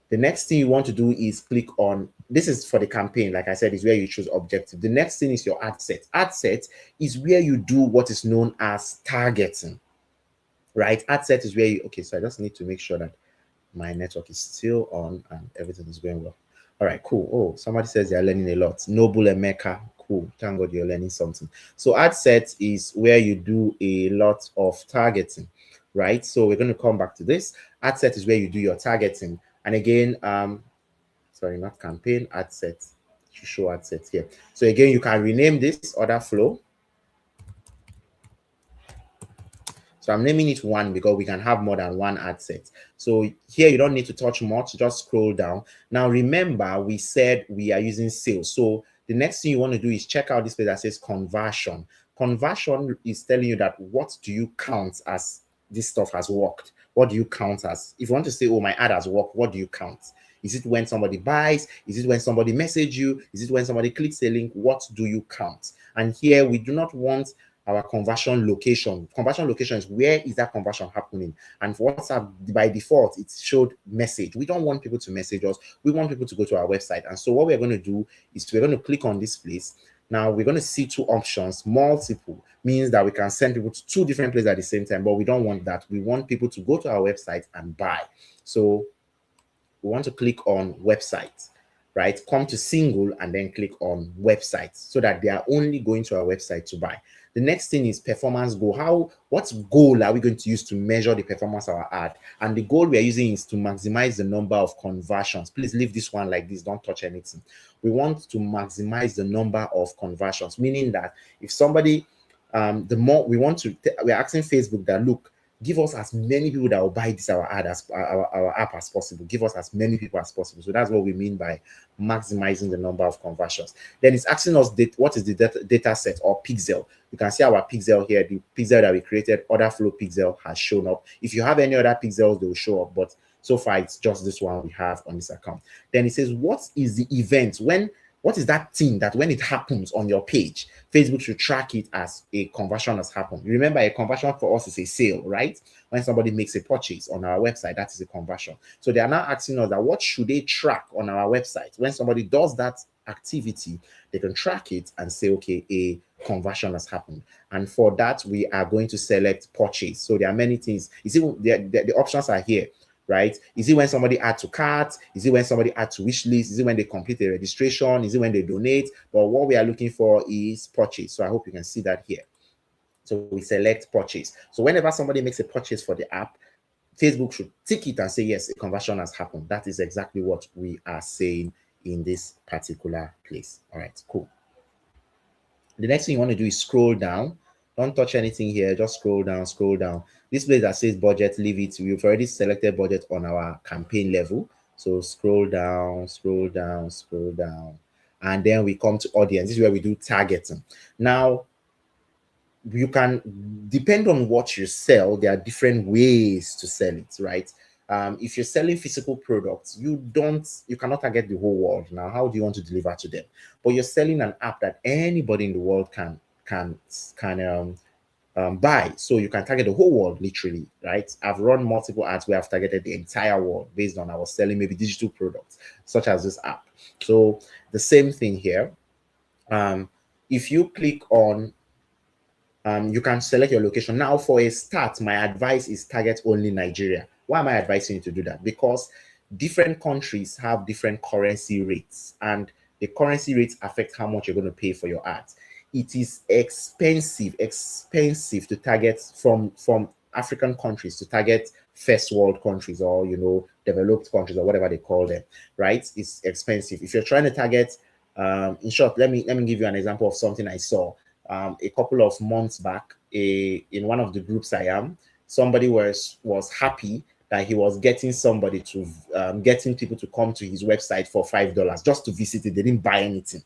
The next thing you want to do is click on, this is for the campaign, like I said, is where you choose objective. The next thing is your ad set. Ad set is where you do what is known as targeting, right? Ad set is where you, okay, so I just need to make sure that my network is still on and everything is going well. All right, cool. Oh, somebody says they're learning a lot. Noble Emeka, cool. Thank God you're learning something. So ad set is where you do a lot of targeting, right? So we're going to come back to this. Ad set is where you do your targeting. And again, sorry, not campaign, ad set. To show ad set here. So again, you can rename this OrderFlow. So I'm naming it one because we can have more than one ad set. So here you don't need to touch much, just scroll down. Now remember, we said we are using sales. So the next thing you want to do is check out this place that says conversion. Conversion is telling you that what do you count as this stuff has worked? What do you count as? If you want to say, oh, my ad has worked, what do you count? Is it when somebody buys? Is it when somebody messages you? Is it when somebody clicks a link? What do you count? And here we do not want our conversion location. Conversion location is where is that conversion happening? And for WhatsApp, by default, it showed message. We don't want people to message us. We want people to go to our website. And so what we're going to do is we're going to click on this place. Now we're going to see two options. Multiple means that we can send people to two different places at the same time, but we don't want that. We want people to go to our website and buy. So we want to click on website, right? Come to single and then click on website so that they are only going to our website to buy. The next thing is performance goal. What goal are we going to use to measure the performance of our ad? And the goal we are using is to maximize the number of conversions. Please leave this one like this. Don't touch anything. We want to maximize the number of conversions, meaning that if somebody, the more we want to, we're asking Facebook that, look, give us as many people that will buy this our ad as our app as possible. Give us as many people as possible. So that's what we mean by maximizing the number of conversions. Then it's asking us what is the data set or pixel. You can see our pixel here. The pixel that we created, OrderFlow pixel, has shown up. If you have any other pixels, they will show up. But so far, it's just this one we have on this account. Then it says, what is the event? What is that thing that when it happens on your page, Facebook should track it as a conversion has happened? You remember, a conversion for us is a sale, right? When somebody makes a purchase on our website, that is a conversion. So they are now asking us that what should they track on our website? When somebody does that activity, they can track it and say, okay, a conversion has happened. And for that, we are going to select purchase. So there are many things. You see, the options are here. Right? Is it when somebody add to cart? Is it when somebody add to wish list? Is it when they complete a registration? Is it when they donate? But what we are looking for is purchase. So I hope you can see that here. So we select purchase. So whenever somebody makes a purchase for the app, Facebook should tick it and say, yes, a conversion has happened. That is exactly what we are saying in this particular place. All right, cool. The next thing you want to do is scroll down. Don't touch anything here. Just scroll down, scroll down. This place that says budget, leave it. We've already selected budget on our campaign level. So scroll down, scroll down, scroll down. And then we come to audience. This is where we do targeting. Now, you can, depend on what you sell, there are different ways to sell it, right? If you're selling physical products, you cannot target the whole world. Now, how do you want to deliver to them? But you're selling an app that anybody in the world can buy. So you can target the whole world, literally, right? I've run multiple ads where I've targeted the entire world based on I was selling maybe digital products, such as this app. So the same thing here. If you click on you can select your location. Now, for a start, my advice is target only Nigeria. Why am I advising you to do that? Because different countries have different currency rates, and the currency rates affect how much you're going to pay for your ads. It is expensive to target from African countries to target first world countries, or developed countries, or whatever they call them, right? It's expensive. If you're trying to target, in short, let me give you an example of something I saw. A couple of months back, in one of the groups I am, somebody was happy that he was getting somebody to getting people to come to his website for $5 just to visit it. They didn't buy anything,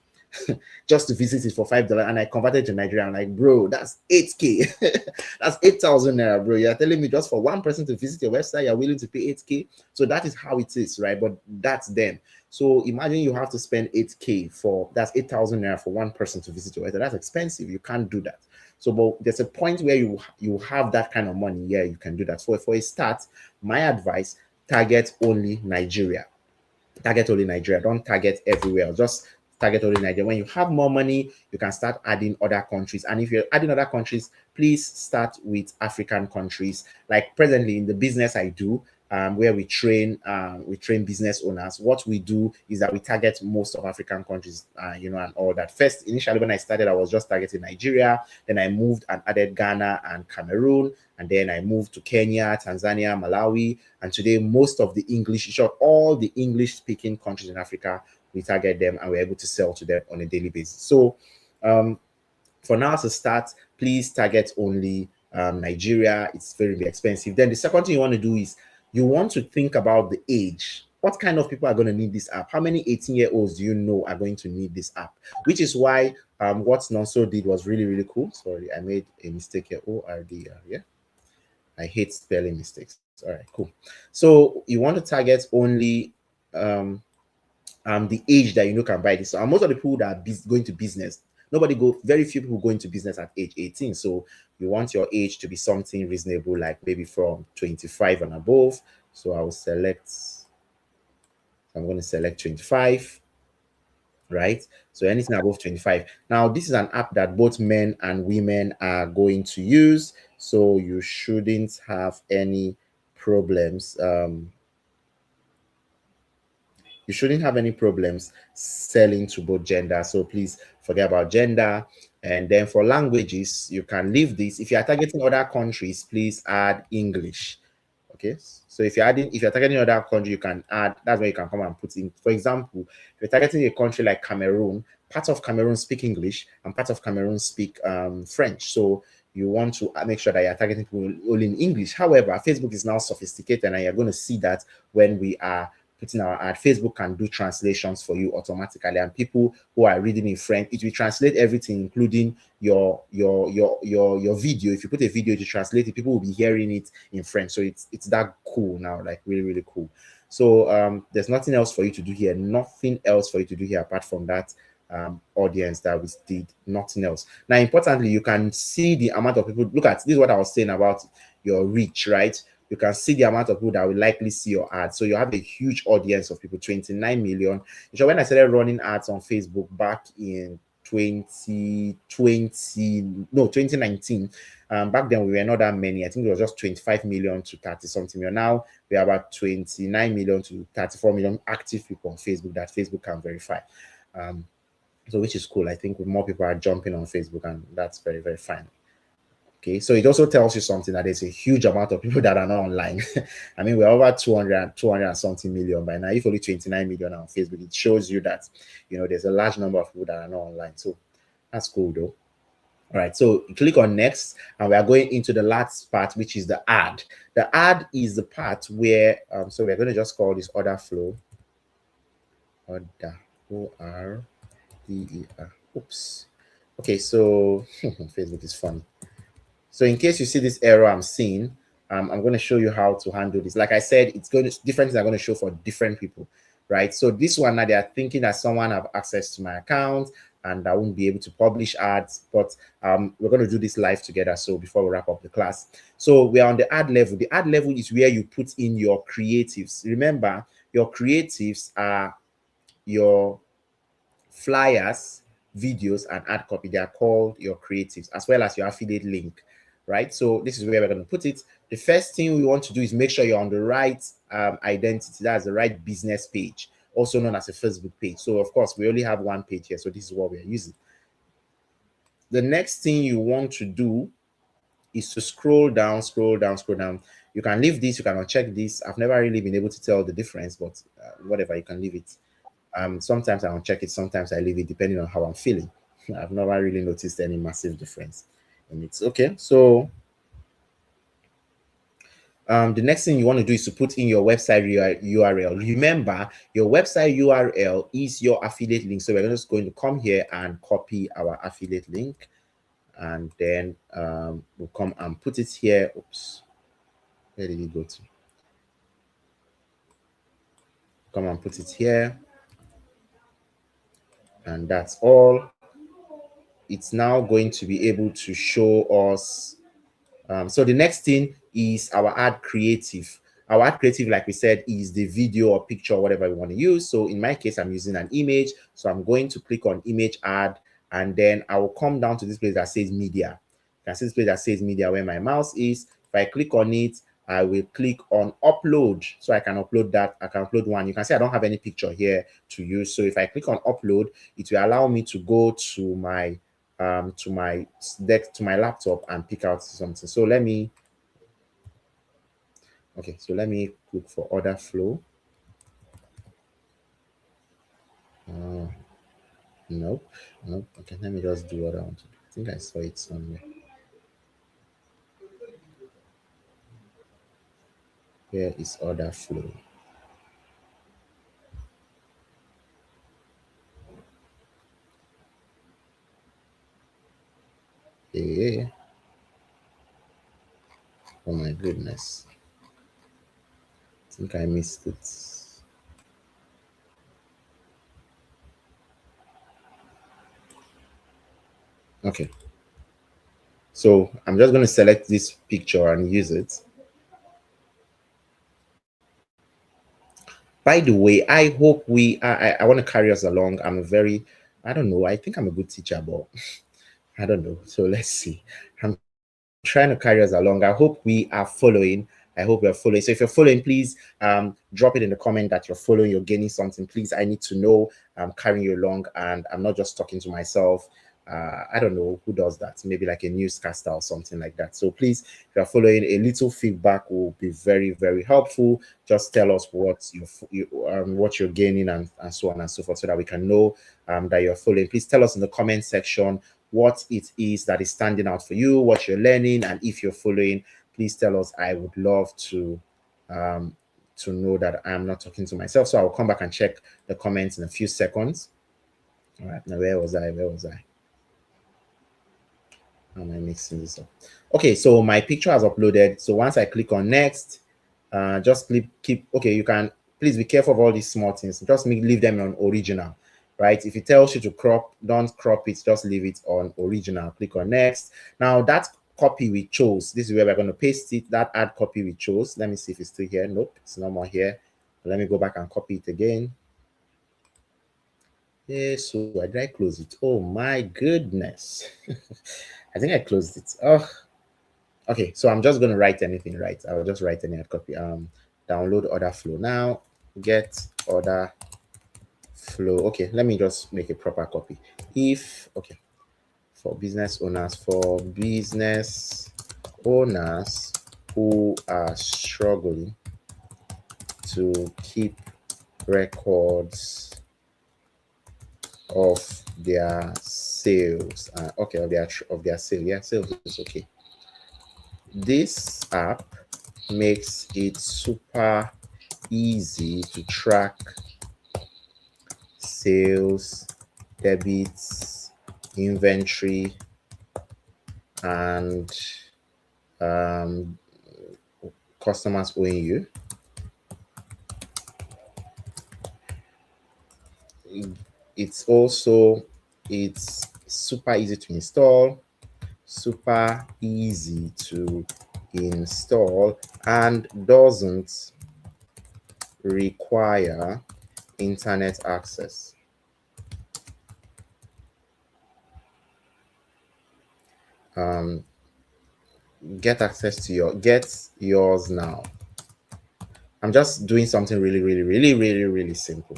just to visit it for $5. And I converted to Nigeria. I'm like, bro, that's 8K. That's 8,000 naira, bro. You're telling me just for one person to visit your website, you're willing to pay 8K? So that is how it is, right? But that's them. So imagine you have to spend 8K that's 8,000 naira for one person to visit your website. That's expensive. You can't do that. So, but there's a point where you have that kind of money. Yeah, you can do that. So for a start, my advice, target only Nigeria. Target only Nigeria. Don't target everywhere. Just target only Nigeria. When you have more money, you can start adding other countries. And if you're adding other countries, please start with African countries. Like presently in the business I do, where we train business owners. What we do is that we target most of African countries, and all that. First, initially when I started, I was just targeting Nigeria. Then I moved and added Ghana and Cameroon, and then I moved to Kenya, Tanzania, Malawi, and today most of the English, all the English-speaking countries in Africa, we target them and we're able to sell to them on a daily basis. So, for now, as a start, please target only Nigeria. It's very, very expensive. Then the second thing you want to do is you want to think about the age. What kind of people are going to need this app? How many 18-year-olds do you know are going to need this app? Which is why what Nonso did was really, really cool. Sorry, I made a mistake here. ORDR, yeah. I hate spelling mistakes. All right, cool. So you want to target only the age that you know can buy this. So most of the people that are going to business, very few people go into business at age 18. So you want your age to be something reasonable, like maybe from 25 and above. So I'm going to select 25, right? So anything above 25. Now, this is an app that both men and women are going to use. So you shouldn't have any problems. You shouldn't have any problems selling to both gender. So please forget about gender. And then for languages, you can leave this. If you are targeting other countries, please add English. Okay. So if you're targeting other country, you can add, that's where you can come and put in. For example, if you're targeting a country like Cameroon, part of Cameroon speak English and part of Cameroon speak French. So you want to make sure that you're targeting people only in English. However, Facebook is now sophisticated, and you're going to see that when we are putting our ad, Facebook can do translations for you automatically, and people who are reading in French, it will translate everything, including your video. If you put a video to translate it, people will be hearing it in French. So it's that cool now, like really, really cool. So there's nothing else for you to do here. Nothing else for you to do here apart from that audience that we did. Nothing else. Now, importantly, you can see the amount of people. Look at this is what I was saying about your reach, right? You can see the amount of people that will likely see your ad. So you have a huge audience of people, 29 million. So when I started running ads on Facebook back in 2019, back then we were not that many. I think it was just 25 million to 30 something million. Now we are about 29 million to 34 million active people on Facebook that Facebook can verify. So which is cool. I think more people are jumping on Facebook, and that's very, very fine. Okay, so it also tells you something that there's a huge amount of people that are not online. I mean, we're over 200 and something million by now. If only 29 million on Facebook, it shows you that, there's a large number of people that are not online. So that's cool though. All right, so click on next, and we are going into the last part, which is the ad. The ad is the part where, so we're going to just call this order flow. Order, O-R-D-E-R. Oops. Okay, so Facebook is funny. So in case you see this error I'm seeing, I'm going to show you how to handle this. Like I said, different things are going to show for different people, right? So this one now, they are thinking that someone have access to my account and I won't be able to publish ads, but we're going to do this live together. So before we wrap up the class, so we are on the ad level. The ad level is where you put in your creatives. Remember, your creatives are your flyers, videos, and ad copy. They are called your creatives, as well as your affiliate link, right? So this is where we're going to put it. The first thing we want to do is make sure you're on the right identity. That's the right business page, also known as a Facebook page. So of course, we only have one page here, so this is what we're using. The next thing you want to do is to scroll down, scroll down, scroll down. You can leave this, you can uncheck this. I've never really been able to tell the difference, but whatever, you can leave it. Sometimes I uncheck it, sometimes I leave it, depending on how I'm feeling. I've never really noticed any massive difference. And it's okay. So the next thing you want to do is to put in your website URL. Remember, your website URL is your affiliate link. So we're just going to come here and copy our affiliate link, and then we'll come and put it here. Oops, where did it go to? Come and put it here, and that's all. It's now going to be able to show us. So the next thing is our ad creative. Our ad creative, like we said, is the video or picture or whatever we want to use. So in my case, I'm using an image. So I'm going to click on image ad, and then I will come down to this place that says media. You can see this place that says media where my mouse is. If I click on it, I will click on upload. So I can upload that. I can upload one. You can see I don't have any picture here to use. So if I click on upload, it will allow me to go to my to my laptop and pick out something. So let me look for order flow. Nope. Okay, let me just do what I want to do. I think I saw it somewhere. Where is order flow? Yeah. Oh my goodness. I think I missed it. Okay. So I'm just going to select this picture and use it. By the way, I hope I want to carry us along. I don't know, I think I'm a good teacher, but I don't know. So let's see. I'm trying to carry us along. I hope we are following. I hope you're following. So if you're following, please drop it in the comment that you're following, you're gaining something. Please, I need to know I'm carrying you along and I'm not just talking to myself. I don't know who does that. Maybe like a newscaster or something like that. So please, if you're following, a little feedback will be very, very helpful. Just tell us what you're gaining and so on and so forth, so that we can know that you're following. Please tell us in the comment section what it is that is standing out for you, what you're learning, and if you're following, please tell us. I would love um, to know that I'm not talking to myself. So I'll come back and check the comments in a few seconds. All right, now where was I? Where was I? How am I mixing this up? Okay, so my picture has uploaded. So once I click on next, just keep. Okay, you can please be careful of all these small things. Just leave them on original, right? If it tells you to crop, don't crop it. Just leave it on original. Click on next. Now that copy we chose, this is where we're going to paste it. That add copy we chose. Let me see if it's still here. Nope, it's no more here. Let me go back and copy it again. Yeah, so I did I close it? Oh my goodness. I think I closed it. Oh, okay. So I'm just gonna write anything, right? I'll just write any copy. Download OrderFlow now. Get OrderFlow. Okay, let me just make a proper copy. If okay, for business owners who are struggling to keep records of their sales. Okay, of their sale. Yeah, sales is okay. This app makes it super easy to track sales, debits, inventory, and um, customers owing you. It's super easy to install, super easy to install, and doesn't require internet access. Um, get yours now. I'm just doing something really, really, really, really, really simple.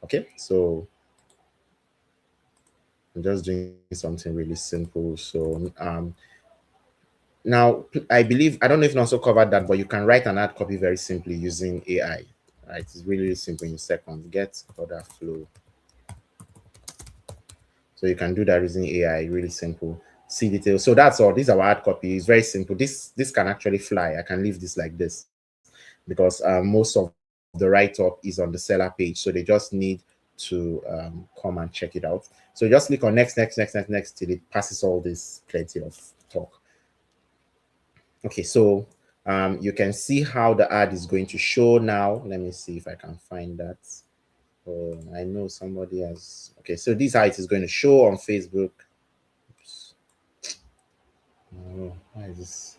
Okay, so I'm just doing something really simple. So now I believe I don't know if also covered that, but you can write an ad copy very simply using AI. Right, it's really, really simple in seconds. Get order flow. So you can do that using AI, really simple. See details. So that's all. These are our ad copy. It's very simple. This can actually fly. I can leave this like this because most of the write-up is on the seller page. So they just need to come and check it out. So just click on next till it passes all this plenty of talk. Okay, so you can see how the ad is going to show now. Let me see if I can find that. Oh, I know somebody has. Okay, so this is how it is going to show on Facebook. Oops. Oh, why is this?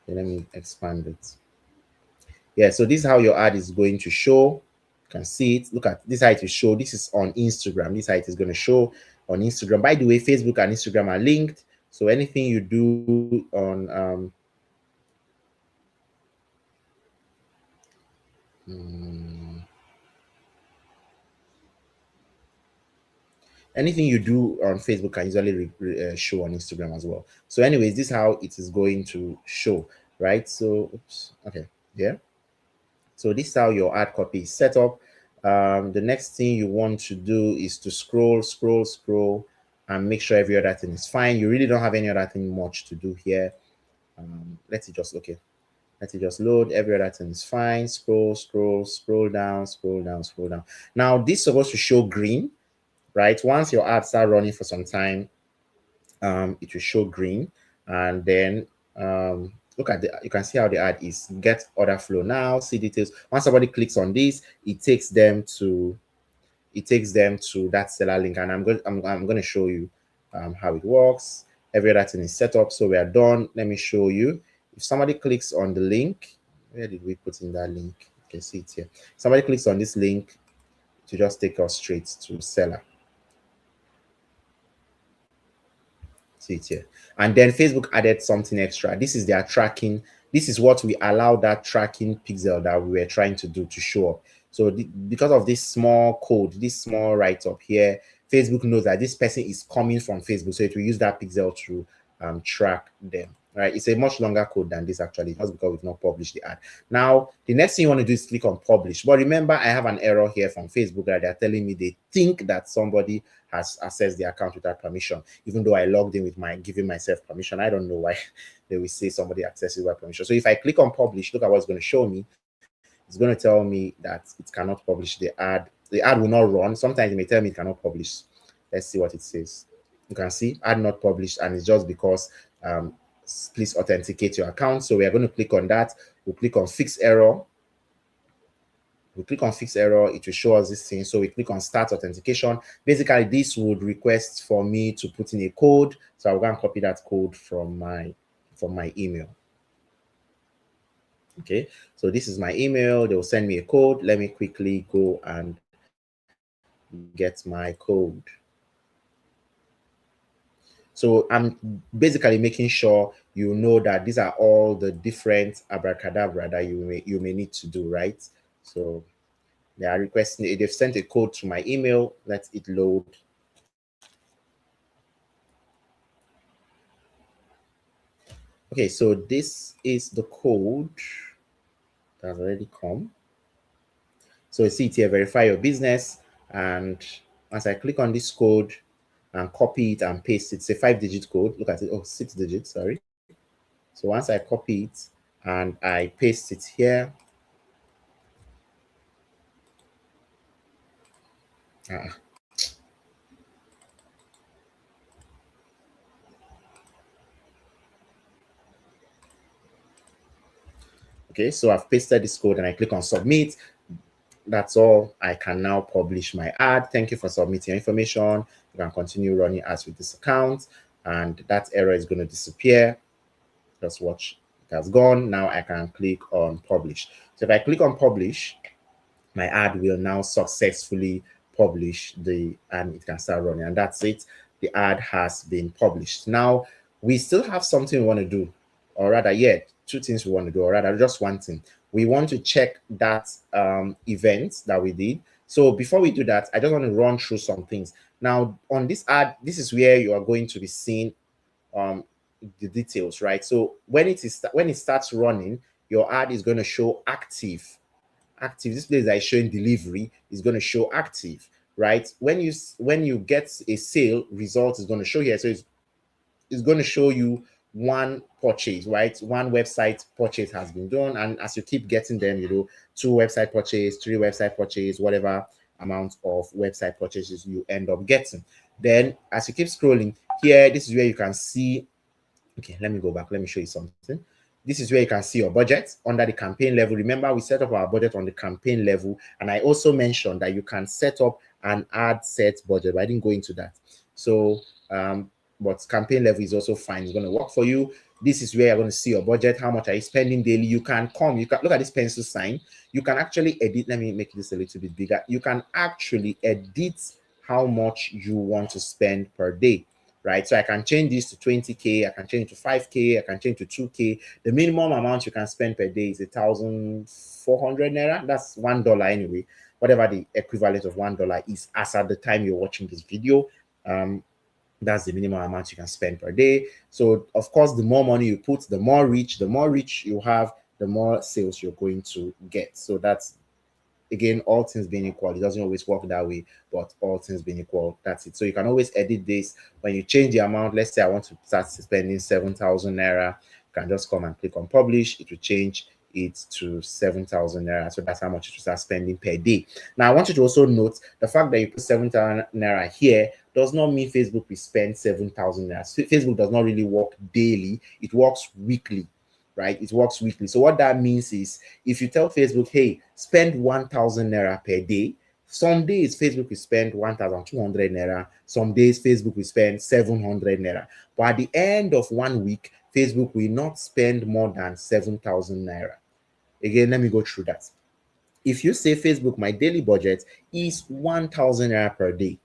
Okay, let me expand it. Yeah, so this is how your ad is going to show. You can see it. Look at this, how it will show. This is on Instagram. This is how it is going to show on Instagram. By the way, Facebook and Instagram are linked. So anything you do on anything you do on Facebook can usually show on Instagram as well. So, anyways, this is how it is going to show, right? So, oops, okay, yeah. So this is how your ad copy is set up. The next thing you want to do is to scroll, and make sure every other thing is fine. You really don't have any other thing much to do here. Let it just okay. Let it just load. Every other thing is fine. Scroll down. Now this is supposed to show green, right? Once your ads start running for some time, it will show green, and then look at you can see how the ad is. Get order flow now, see details. Once somebody clicks on this, it takes them to that seller link, and I'm going to show you how it works. Every other thing is set up, so we are done. Let me show you. If somebody clicks on the link, where did we put in that link? You can see it here. Somebody clicks on this link to just take us straight to seller. See it here. And then Facebook added something extra. This is their tracking. This is what we allow that tracking pixel that we were trying to do to show up. So because of this small code, this small write-up here, Facebook knows that this person is coming from Facebook. So it will use that pixel to track them. Right? It's a much longer code than this actually, just because we've not published the ad. Now, the next thing you want to do is click on publish. But remember, I have an error here from Facebook that they're telling me they think that somebody has accessed the account without permission, even though I logged in with giving myself permission. I don't know why they will say somebody accessed it without permission. So if I click on publish, look at what it's going to show me. It's going to tell me that it cannot publish the ad. The ad will not run. Sometimes it may tell me it cannot publish. Let's see what it says. You can see ad not published, and it's just because please authenticate your account. So we are going to click on that. We'll click on fix error. We click on fix error, it will show us this thing. So we click on start authentication. Basically, this would request for me to put in a code. So I'll go and copy that code from my email. Okay, so this is my email. They will send me a code. Let me quickly go and get my code. So I'm basically making sure you know that these are all the different abracadabra that you may need to do, right? So they are requesting, they've sent a code to my email. Let it load. Okay, so this is the code that has already come. So you see it here, verify your business. And as I click on this code and copy it and paste it, it's a 5-digit code. Look at it. Oh, 6 digits, sorry. So once I copy it and I paste it here, okay, so I've pasted this code and I click on submit. That's all. I can now publish my ad. Thank you for submitting your information. You can continue running ads with this account, and that error is going to disappear. Just watch, it has gone. Now I can click on publish. So if I click on publish, my ad will now successfully publish and it can start running, and that's it. The ad has been published. Now we still have something we want to do, or rather, two things we want to do, or rather just one thing. We want to check that event that we did. So before we do that, I just want to run through some things. Now on this ad, this is where you are going to be seeing the details, right? So when it starts running, your ad is going to show active. This place that is showing delivery is going to show active, right? When you get a sale, result is going to show here. So it's going to show you one purchase, right? One website purchase has been done, and as you keep getting them, 2 website purchase, 3 website purchase, whatever amount of website purchases you end up getting. Then as you keep scrolling here, this is where you can see. Okay, let me go back. Let me show you something. This is where you can see your budget under the campaign level. Remember, we set up our budget on the campaign level, and I also mentioned that you can set up an ad set budget, but I didn't go into that. So but campaign level is also fine. It's going to work for you. This is where you're going to see your budget. How much are you spending daily? You can look at this pencil sign. You can actually edit. Let me make this a little bit bigger. You can actually edit how much you want to spend per day, right? So I can change this to 20K. I can change to 5K. I can change to 2K. The minimum amount you can spend per day is 1,400 naira. That's $1 anyway. Whatever the equivalent of $1 is as at the time you're watching this video. That's the minimum amount you can spend per day. So of course, the more money you put, the more reach you have, the more sales you're going to get. So that's, again, all things being equal. It doesn't always work that way, but all things being equal, that's it. So you can always edit this. When you change the amount, let's say I want to start spending 7,000 naira, you can just come and click on publish. It will change it to 7,000 naira. So that's how much you start spending per day. Now I want you to also note the fact that you put 7,000 naira here does not mean Facebook will spend 7,000 naira. Facebook does not really work daily. It works weekly, right? It works weekly. So what that means is if you tell Facebook, hey, spend 1,000 naira per day, some days Facebook will spend 1,200 naira. Some days Facebook will spend 700 naira. But at the end of 1 week, Facebook will not spend more than 7,000 naira. Again, let me go through that. If you say, Facebook, my daily budget is 1,000 naira per day,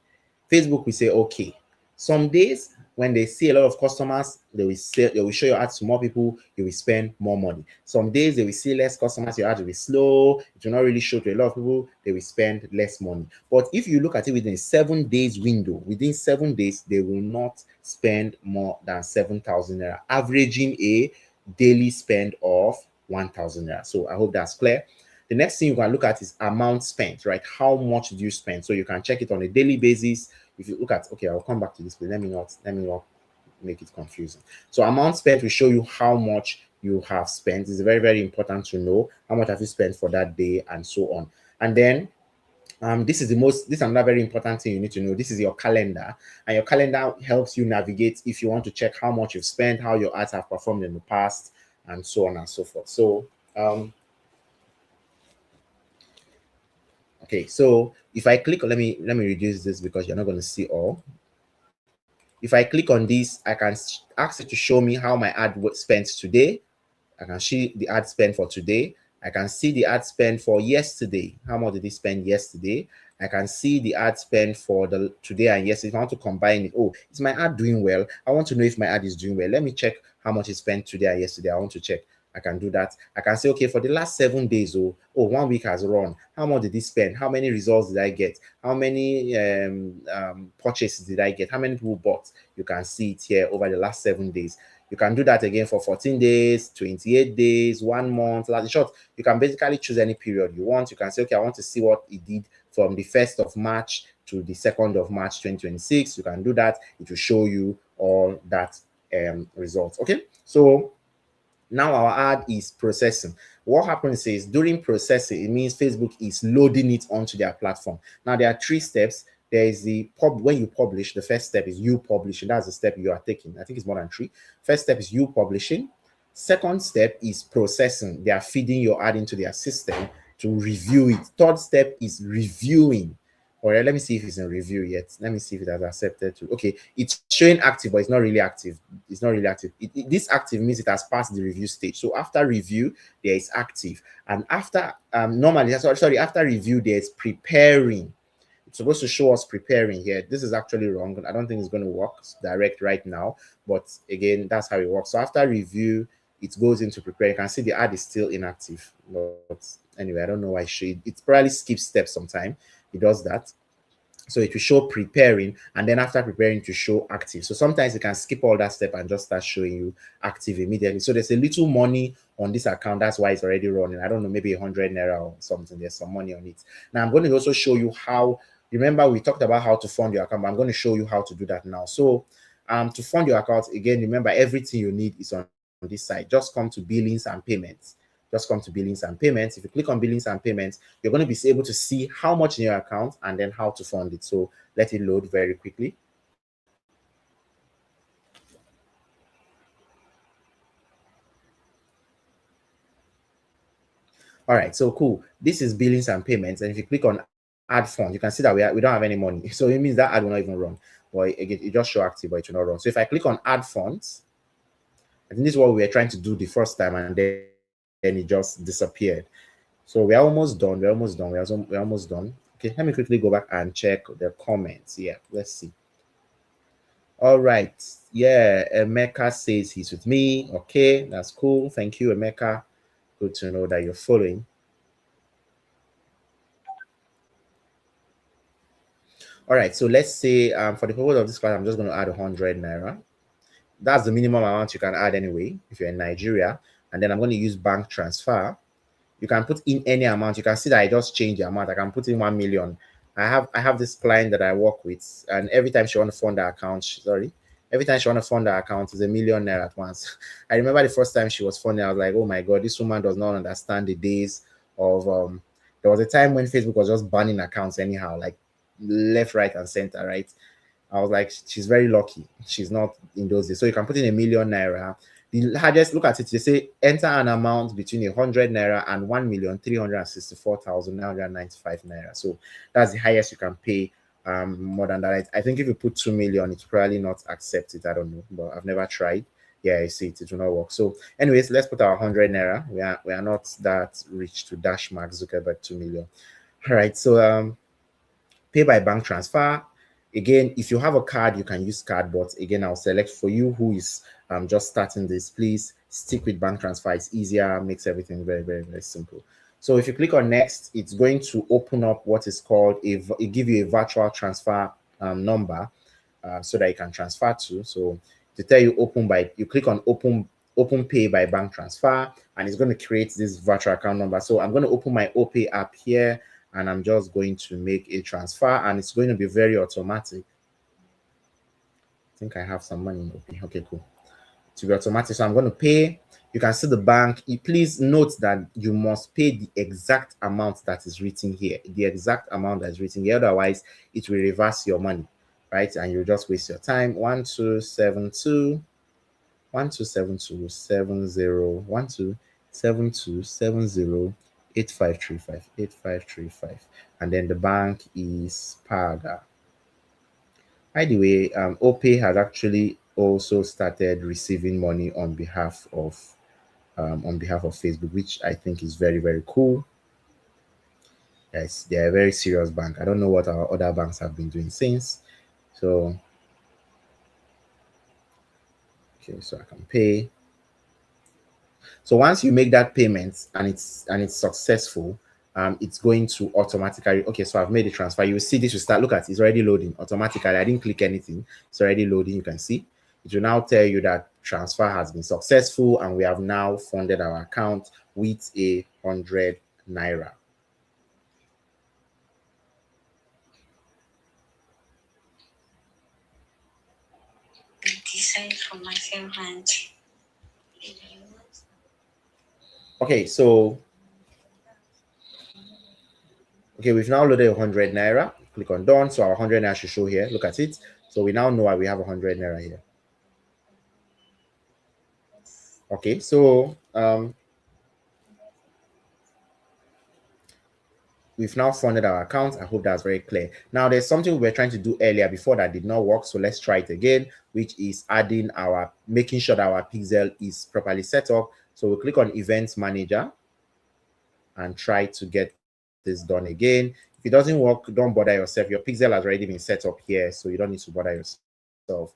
Facebook will say, okay. Some days when they see a lot of customers, they will show your ads to more people, you will spend more money. Some days they will see less customers, your ads will be slow, it will not really show to a lot of people, they will spend less money. But if you look at it within a 7 days window, within 7 days, they will not spend more than 7,000 naira, averaging a daily spend of 1,000 naira. So I hope that's clear. The next thing you can look at is amount spent, right? How much do you spend? So you can check it on a daily basis. If you look at, okay, I'll come back to this, but let me not make it confusing. So amount spent will show you how much you have spent. It's very, very important to know how much have you spent for that day and so on. And then this is another very important thing you need to know. This is your calendar, and your calendar helps you navigate if you want to check how much you've spent, how your ads have performed in the past, and so on and so forth. So okay, so if I click, let me reduce this because you're not going to see all. If I click on this, I can ask it to show me how my ad spent today. I can see the ad spend for today. I can see the ad spend for yesterday. How much did he spend yesterday? I can see the ad spend for the today and yesterday. If I want to combine it, oh, is my ad doing well? I want to know if my ad is doing well. Let me check how much he spent today and yesterday. I want to check. I can do that. I can say, okay, for the last 7 days, 1 week has run. How much did he spend? How many results did I get? How many purchases did I get? How many people bought? You can see it here over the last 7 days. You can do that again for 14 days, 28 days, 1 month. In short, you can basically choose any period you want. You can say, okay, I want to see what it did from the 1st of March to the 2nd of March 2026. You can do that. It will show you all that results. Okay, so now our ad is processing. What happens is during processing, it means Facebook is loading it onto their platform. Now there are 3 steps. There is the when you publish, the first step is you publishing. That's the step you are taking. I think it's more than 3. First step is you publishing. Second step is processing. They are feeding your ad into their system to review it. Third step is reviewing. All right, let me see if it's in review yet. Let me see if it has accepted to. Okay, it's showing active, but it's not really active. It's not really active. This active means it has passed the review stage. So after review, there is active, and after after review, there's preparing. It's supposed to show us preparing here. This is actually wrong. I don't think it's going to work direct right now, but again, that's how it works. So after review, it goes into prepare. You can see the ad is still inactive, but anyway, I don't know why it probably skips steps sometime. It does that. So it will show preparing, and then after preparing to show active. So sometimes you can skip all that step and just start showing you active immediately. So there's a little money on this account. That's why it's already running. I don't know, maybe 100 naira or something. There's some money on it. Now I'm going to also show you how. Remember, we talked about how to fund your account, but I'm going to show you how to do that now. So to fund your account, again, remember, everything you need is on this side. Just come to billings and payments. Just come to billings and payments. If you click on billings and payments, you're going to be able to see how much in your account and then how to fund it. So let it load very quickly. All right, so cool. This is billings and payments. And if you click on add funds, you can see that we don't have any money. So it means that ad will not even run. But again, it just show active, but it will not run. So if I click on add funds, I think this is what we were trying to do the first time, and then it just disappeared. So we're almost done. We're almost done. Okay, let me quickly go back and check the comments. Yeah, let's see. All right. Yeah, Emeka says he's with me. Okay, that's cool. Thank you, Emeka. Good to know that you're following. All right, so let's say for the purpose of this class, I'm just going to add 100 naira. That's the minimum amount you can add anyway if you're in Nigeria. And then I'm going to use bank transfer. You can put in any amount. You can see that I just changed the amount. I can put in 1 million. I have this client that I work with, and every time she want to fund her account, every time she want to fund her account is 1 million naira at once. I remember the first time she was funding, I was like, oh my god, this woman does not understand the days of there was a time when Facebook was just banning accounts anyhow, like left, right, and center, right? I was like, she's very lucky. She's not in those days. So you can put in 1 million naira. The hardest, look at it, they say enter an amount between 100 naira and 1,364,995 naira. So that's the highest you can pay. More than that, I think if you put 2 million, it's probably not accept it. I don't know, but I've never tried. Yeah, I see it will not work. So anyways, let's put our 100 naira. We are not that rich to dash Mark Zuckerberg 2 million. All right, so pay by bank transfer. Again, if you have a card, you can use card, but again, I'll select for you who is just starting this. Please stick with bank transfer. It's easier, makes everything very, very, very simple. So if you click on next, it's going to open up what is called it give you a virtual transfer number so that you can transfer to. So to tell you you click on open pay by bank transfer, and it's going to create this virtual account number. So I'm going to open my OPay app here, and I'm just going to make a transfer, and it's going to be very automatic. I think I have some money in OPay. Okay, cool. To be automatic, so I'm going to pay. You can see the bank. Please note that you must pay the exact amount that is written here. The exact amount that is written here. Otherwise, it will reverse your money, right? And you'll just waste your time. 1272 1272 70 8535 and then the bank is Paga. By the way, OPay has actually also started receiving money on behalf of Facebook, which I think is very, very cool. Yes, they are a very serious bank. I don't know what our other banks have been doing since. So okay, so I can pay. So once you make that payment and it's successful, it's going to automatically, okay, so I've made the transfer. You will see this will start, look at it, it's already loading automatically. I didn't click anything, it's already loading. You can see it will now tell you that transfer has been successful and we have now funded our account with 100 naira. From my favorite. Okay, so we've now loaded 100 naira. Click on done. So our 100 naira should show here. Look at it. So we now know why we have 100 naira here. Okay, so we've now funded our account. I hope that's very clear. Now there's something we were trying to do earlier before that did not work. So let's try it again, which is making sure that our pixel is properly set up. So we'll click on Events Manager and try to get this done again. If it doesn't work, don't bother yourself. Your pixel has already been set up here, so you don't need to bother yourself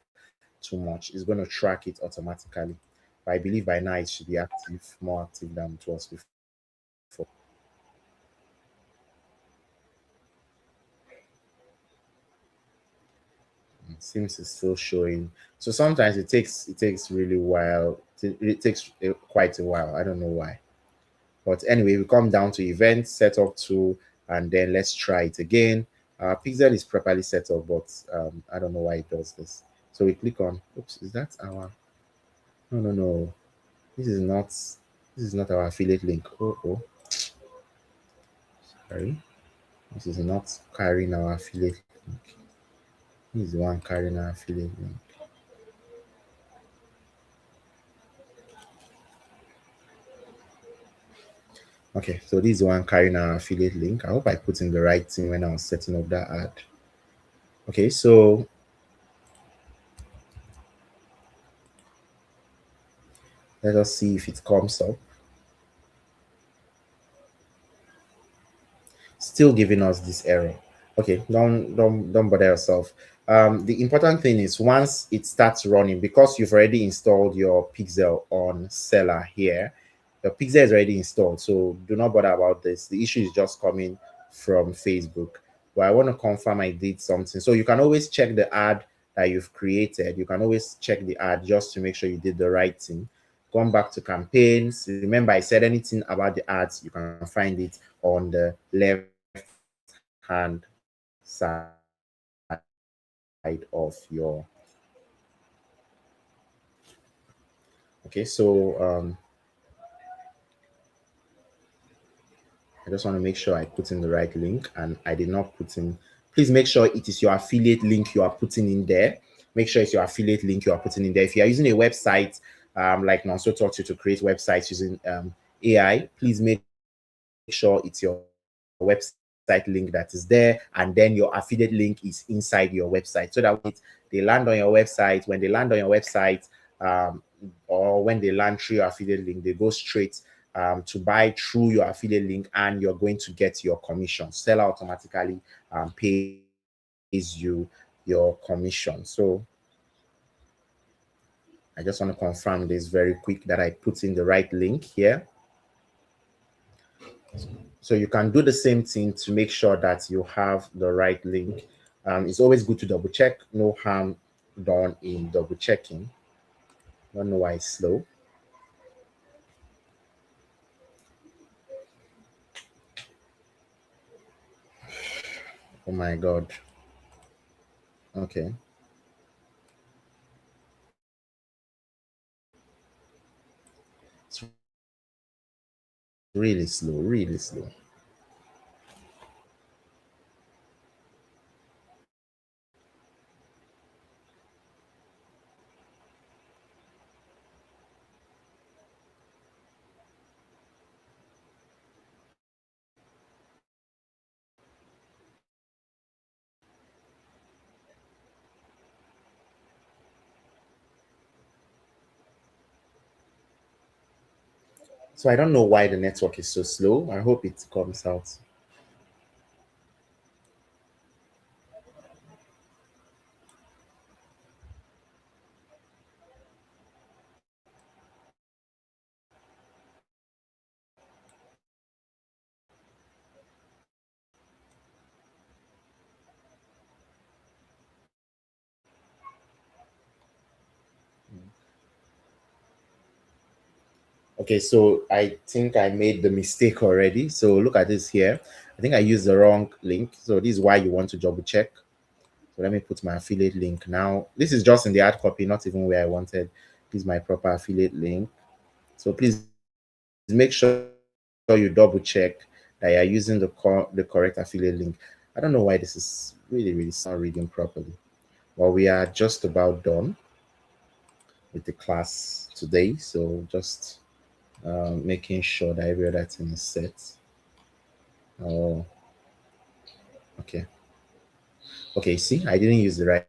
too much. It's going to track it automatically. But I believe by now it should be active, more active than it was before. It seems it's still showing. So sometimes it takes really while. It takes quite a while. I don't know why. But anyway, we come down to event setup tool, and then let's try it again. Pixel is properly set up, but I don't know why it does this. So we click on, oops, is that our, no. This is not our affiliate link. Oh. Sorry. This is not carrying our affiliate link. This is the one carrying our affiliate link. Okay, so this is the one carrying our affiliate link. I hope I put in the right thing when I was setting up that ad. Okay, so let us see if it comes up. Still giving us this error. Okay, don't bother yourself. The important thing is once it starts running, because you've already installed your pixel on Seller here, the pixel is already installed, so do not bother about this. The issue is just coming from Facebook. But I want to confirm I did something. So you can always check the ad that you've created. You can always check the ad just to make sure you did the right thing. Come back to campaigns. Remember, I said anything about the ads, you can find it on the left hand side of your. Okay, so I just want to make sure I put in the right link, and I did not put in. Please make sure it is your affiliate link you are putting in there. Make sure it's your affiliate link you are putting in there. If you are using a website, like Nonso taught you to create websites using AI, please make sure it's your website link that is there, and then your affiliate link is inside your website, so that when they land on your website, when they land on your website, or when they land through your affiliate link, they go straight to buy through your affiliate link, and you're going to get your commission. Seller automatically pays you your commission. So I just want to confirm this very quick that I put in the right link here. So you can do the same thing to make sure that you have the right link. It's always good to double check. No harm done in double checking. Don't know why it's slow. Oh my God. Okay. It's really slow, really slow. So I don't know why the network is so slow. I hope it comes out. Okay, so I think I made the mistake already. So look at this here. I think I used the wrong link. So this is why you want to double check. So let me put my affiliate link now. This is just in the hard copy, not even where I wanted. This is my proper affiliate link. So please make sure you double check that you're using the correct affiliate link. I don't know why this is really not reading properly. Well, we are just about done with the class today. So just making sure that every other thing is set. Oh, okay. Okay, see, I didn't use the right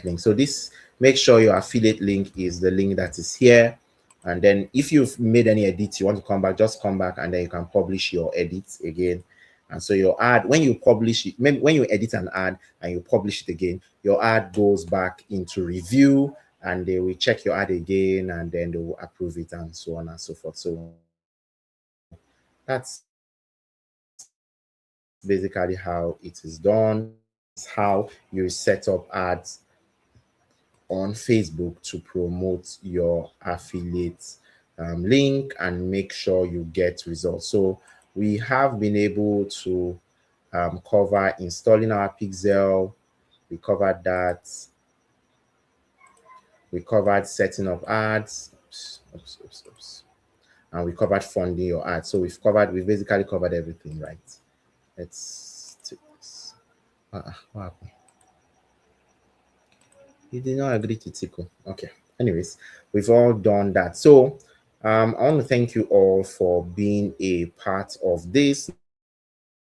link. So this, make sure your affiliate link is the link that is here. And then if you've made any edits, you want to come back, just come back, and then you can publish your edits again. And so your ad, when you publish it, when you edit an ad and you publish it again, your ad goes back into review, and they will check your ad again, and then they will approve it, and so on and so forth. So that's basically how it is done. This is how you set up ads on Facebook to promote your affiliate link and make sure you get results. So we have been able to cover installing our pixel. We covered that. We covered setting up ads. Oops. And we covered funding your ads. So we've basically covered everything, right? Let's take this. What happened? You did not agree to tickle. Okay. Anyways, we've all done that. So I want to thank you all for being a part of this.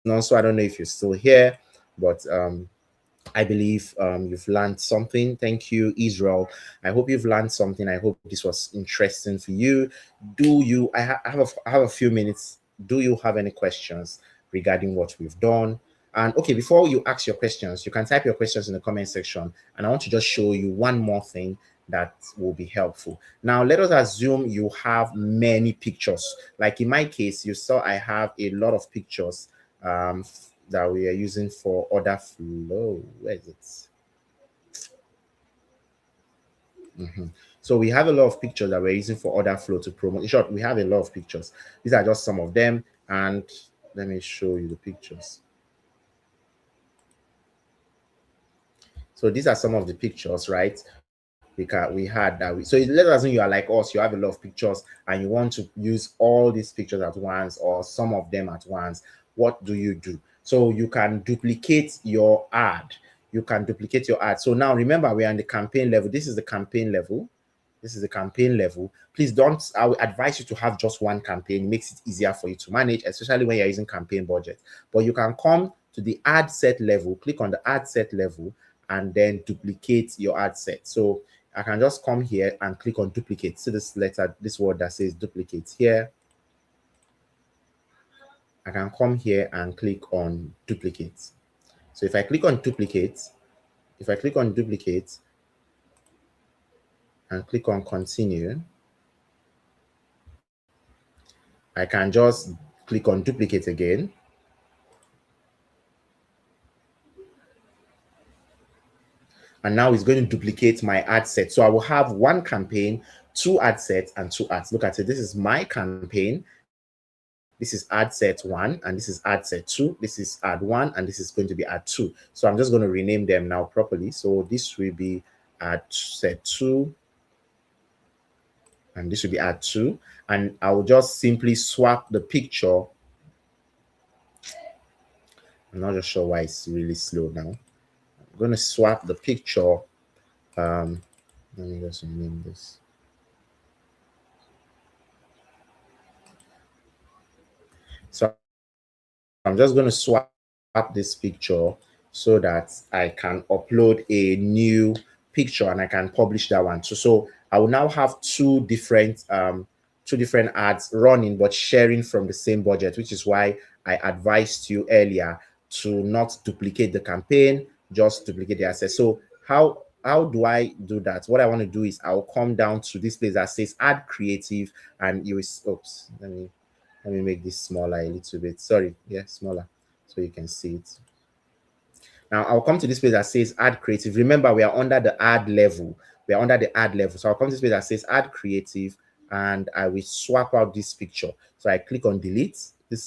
And also, I don't know if you're still here, but I believe you've learned something. Thank you, Israel. I hope you've learned something. I hope this was interesting for you. I have a few minutes. Do you have any questions regarding what we've done? And okay, before you ask your questions, you can type your questions in the comment section. And I want to just show you one more thing that will be helpful. Now, let us assume you have many pictures. Like in my case, you saw I have a lot of pictures that we are using for OrderFlow. Where is it? So we have a lot of pictures that we're using for OrderFlow to promote. In short, we have a lot of pictures. These are just some of them. And let me show you the pictures. So these are some of the pictures, right? Because we had that. So let's assume you are like us, you have a lot of pictures and you want to use all these pictures at once or some of them at once. What do? So you can duplicate your ad. So now remember, we are on the campaign level. This is the campaign level. This is the campaign level. Please don't, I would advise you to have just one campaign. It makes it easier for you to manage, especially when you're using campaign budget. But you can come to the ad set level, click on the ad set level, and then duplicate your ad set. So I can just come here and click on duplicate. See this letter, this word that says duplicate here. I can come here and click on duplicate. So if I click on duplicate, and click on continue, I can just click on duplicate again. And now it's going to duplicate my ad set. So I will have one campaign, two ad sets, and two ads. Look at it. This is my campaign. This is ad set 1, and this is ad set 2. This is ad 1, and this is going to be ad 2. So I'm just going to rename them now properly. So this will be ad set 2, and this will be ad 2. And I will just simply swap the picture. I'm not just sure why it's really slow now. I'm going to swap the picture. Let me just rename this. So I'm just going to swap this picture so that I can upload a new picture and I can publish that one. So I will now have two different ads running but sharing from the same budget, which is why I advised you earlier to not duplicate the campaign, just duplicate the assets. So how do I do that? What I want to do is I'll come down to this place that says add creative, and you will, oops, let me make this smaller a little bit. Sorry, yeah, smaller, so you can see it. Now I'll come to this page that says add creative. Remember, we are under the ad level. We are under the ad level. So I'll come to this page that says add creative, and I will swap out this picture. So I click on delete.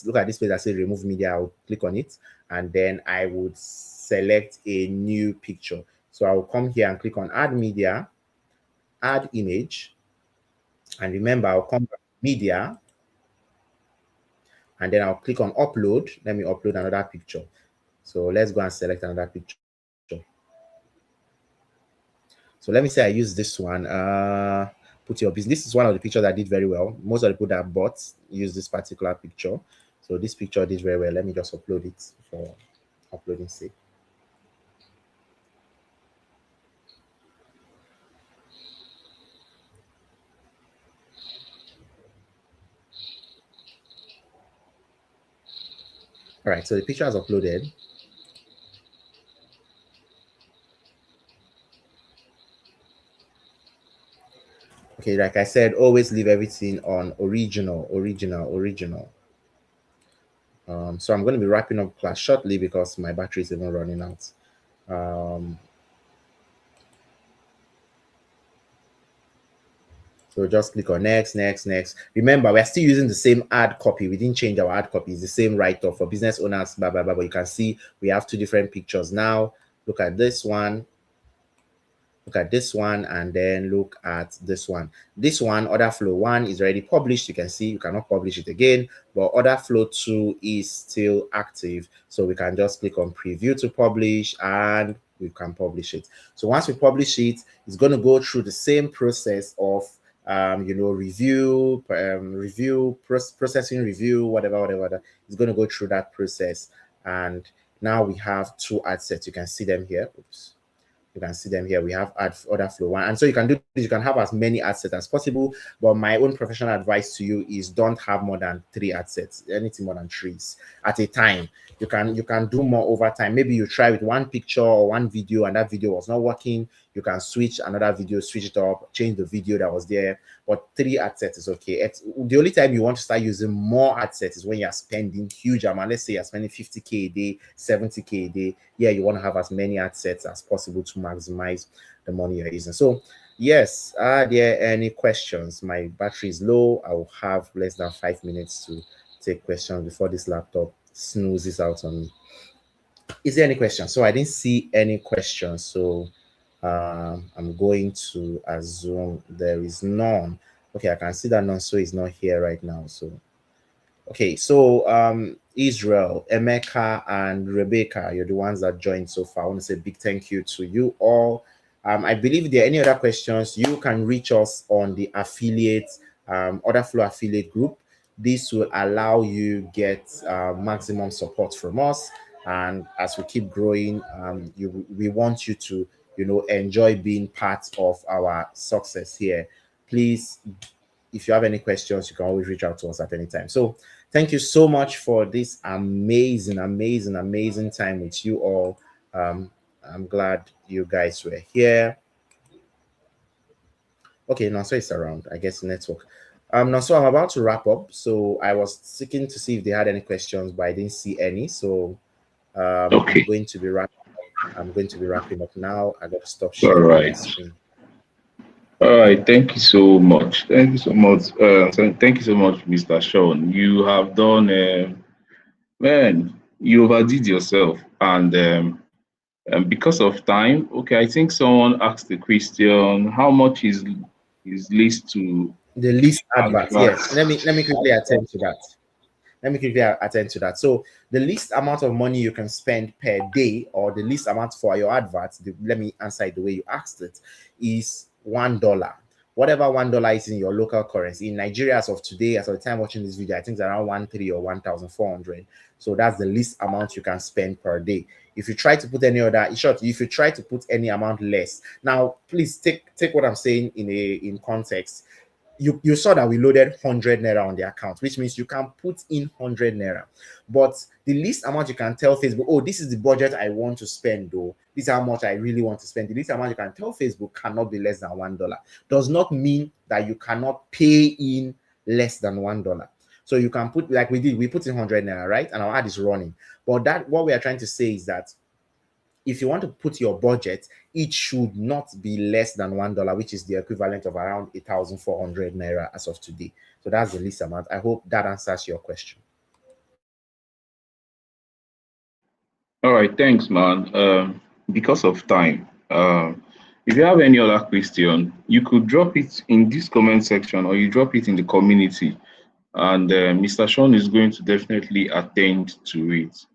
Look at this page that says remove media. I'll click on it, and then I would select a new picture. So I will come here and click on add media, add image, and remember, I'll come back to media, and then I'll click on upload. Let me upload another picture. So let's go and select another picture. So let me say I use this one. Put your business. This is one of the pictures that did very well. Most of the people that bought use this particular picture. So this picture did very well. Let me just upload it for uploading sake. All right, so the picture has uploaded. Okay, like I said, always leave everything on original. So I'm going to be wrapping up class shortly because my battery is even running out. So just click on next. Remember, we're still using the same ad copy. We didn't change our ad copy. It's the same write-off for business owners, blah, blah, blah. But you can see we have two different pictures now. Look at this one. Look at this one, and then look at this one. This one, OrderFlow 1, is already published. You can see you cannot publish it again, but OrderFlow 2 is still active. So we can just click on preview to publish, and we can publish it. So once we publish it, it's going to go through the same process of review, processing review, whatever. It's going to go through that process. And now we have two ad sets. You can see them here. Oops. You can see them here. We have OrderFlow 1. And so you can do this. You can have as many ad sets as possible. But my own professional advice to you is don't have more than 3 ad sets, anything more than 3 at a time. You can do more over time. Maybe you try with one picture or one video and that video was not working. You can switch another video, switch it up, change the video that was there. But 3 ad sets is okay. The only time you want to start using more ad sets is when you're spending huge amount. Let's say you're spending 50K a day, 70K a day. Yeah, you want to have as many ad sets as possible to maximize the money you're using. So yes, are there any questions? My battery is low. I will have less than 5 minutes to take questions before this laptop snoozes out on me. Is there any question? So I didn't see any questions. So I'm going to assume there is none. Okay, I can see that none, so is not here right now. So okay, so Israel, Emeka, and Rebecca, you're the ones that joined so far. I want to say a big thank you to you all. I believe if there are any other questions, you can reach us on the affiliate, OrderFlow affiliate group. This will allow you get maximum support from us. And as we keep growing, we want you to, enjoy being part of our success here. Please, if you have any questions, you can always reach out to us at any time. So thank you so much for this amazing, amazing, amazing time with you all. I'm glad you guys were here. Okay, now so it's around, I guess, network. Now so I'm about to wrap up. So I was seeking to see if they had any questions, but I didn't see any. So I'm Okay. going to be wrapping. I'm going to be wrapping up now. I got to stop All sharing my right. screen. All right. Thank you so much. Thank you so much. Thank you so much, Mr. Sean. You have done, man. You overdid yourself, and because of time, okay. I think someone asked the question: How much is least to The least advert, yes. advance? Let me quickly attend to that. Let me quickly attend to that. So the least amount of money you can spend per day, or the least amount for your adverts, let me answer it the way you asked it, is $1. Whatever $1 is in your local currency. In Nigeria, as of today, as of the time watching this video, I think it's around 1,300 or 1,400. So that's the least amount you can spend per day. If you try to put any other, in short, if you try to put any amount less, now please take what I'm saying in context. You saw that we loaded 100 naira on the account, which means you can put in 100 naira. But the least amount you can tell Facebook, oh, this is the budget I want to spend, though. This is how much I really want to spend. The least amount you can tell Facebook cannot be less than $1. Does not mean that you cannot pay in less than $1. So you can put, like we did, we put in 100 naira, right? And our ad is running. But that, what we are trying to say is that if you want to put your budget, it should not be less than $1, which is the equivalent of around 8,400 naira as of today. So that's the least amount. I hope that answers your question. All right. Thanks, man. Because of time, if you have any other question, you could drop it in this comment section, or you drop it in the community, and Mr. Sean is going to definitely attend to it.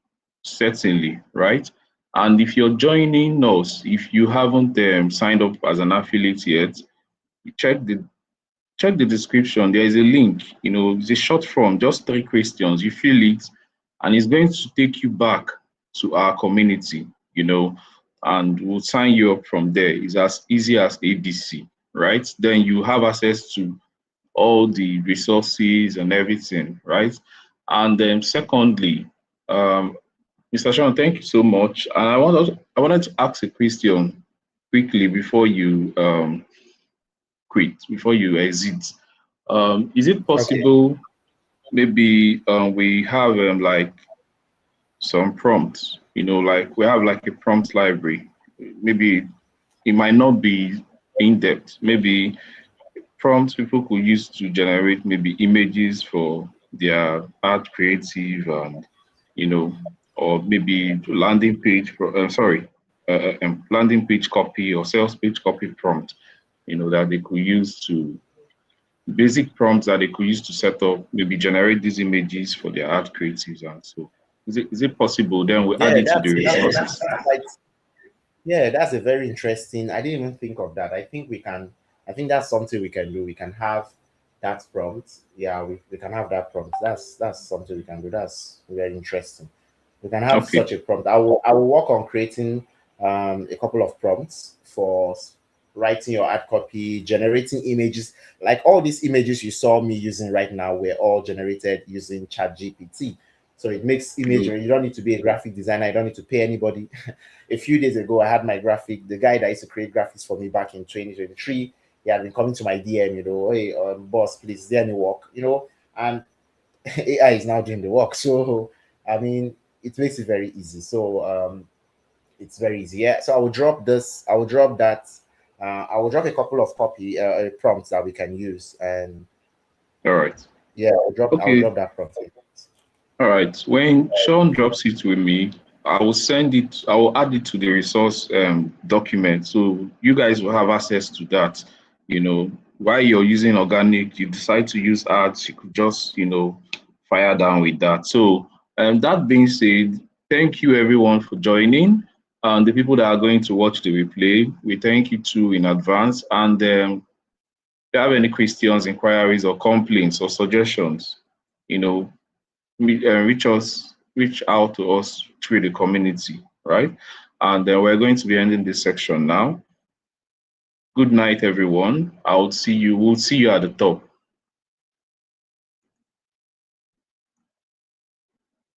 Certainly, right? And if you're joining us, if you haven't signed up as an affiliate yet, check the check the description. There is a link. It's a short form, just 3 questions. You fill it, and it's going to take you back to our community. And we'll sign you up from there. It's as easy as ABC, right? Then you have access to all the resources and everything, right? And then secondly, Mr. Sean, thank you so much. And I wanted to ask a question quickly before you quit, before you exit. Is it Okay. possible maybe we have like some prompts, like we have like a prompt library. Maybe it might not be in depth. Maybe prompts people could use to generate maybe images for their art creative, and you know or maybe landing page landing page copy or sales page copy prompt, that they could use to basic prompts that they could use to set up, maybe generate these images for their art creatives. And so is it possible? Then we Yeah, add it to the resources. that's a very interesting. I didn't even think of that. I think that's something we can do. We can have that prompt. Yeah, we can have that prompt. That's something we can do. That's very interesting. We can have Okay. such a prompt. I will work on creating a couple of prompts for writing your ad copy, generating images. Like all these images you saw me using right now were all generated using ChatGPT. So it makes image. Good. You don't need to be a graphic designer. You don't need to pay anybody. A few days ago, I had the guy that used to create graphics for me back in 2023. He had been coming to my DM, hey, boss, please, is there any work? And AI is now doing the work. So, I mean, it makes it very easy. So, it's very easy. Yeah. So I will drop this. I will drop that. I will drop a couple of prompts that we can use, and All right. yeah, Okay. I'll drop that prompt. All right. When Sean drops it with me, I will add it to the resource document. So you guys will have access to that. While you're using organic, you decide to use ads, you could just, fire down with that. So that being said, thank you everyone for joining. And the people that are going to watch the replay, we thank you too in advance. And if you have any questions, inquiries, or complaints or suggestions, reach out to us through the community, right? And we're going to be ending this section now. Good night, everyone. We'll see you at the top.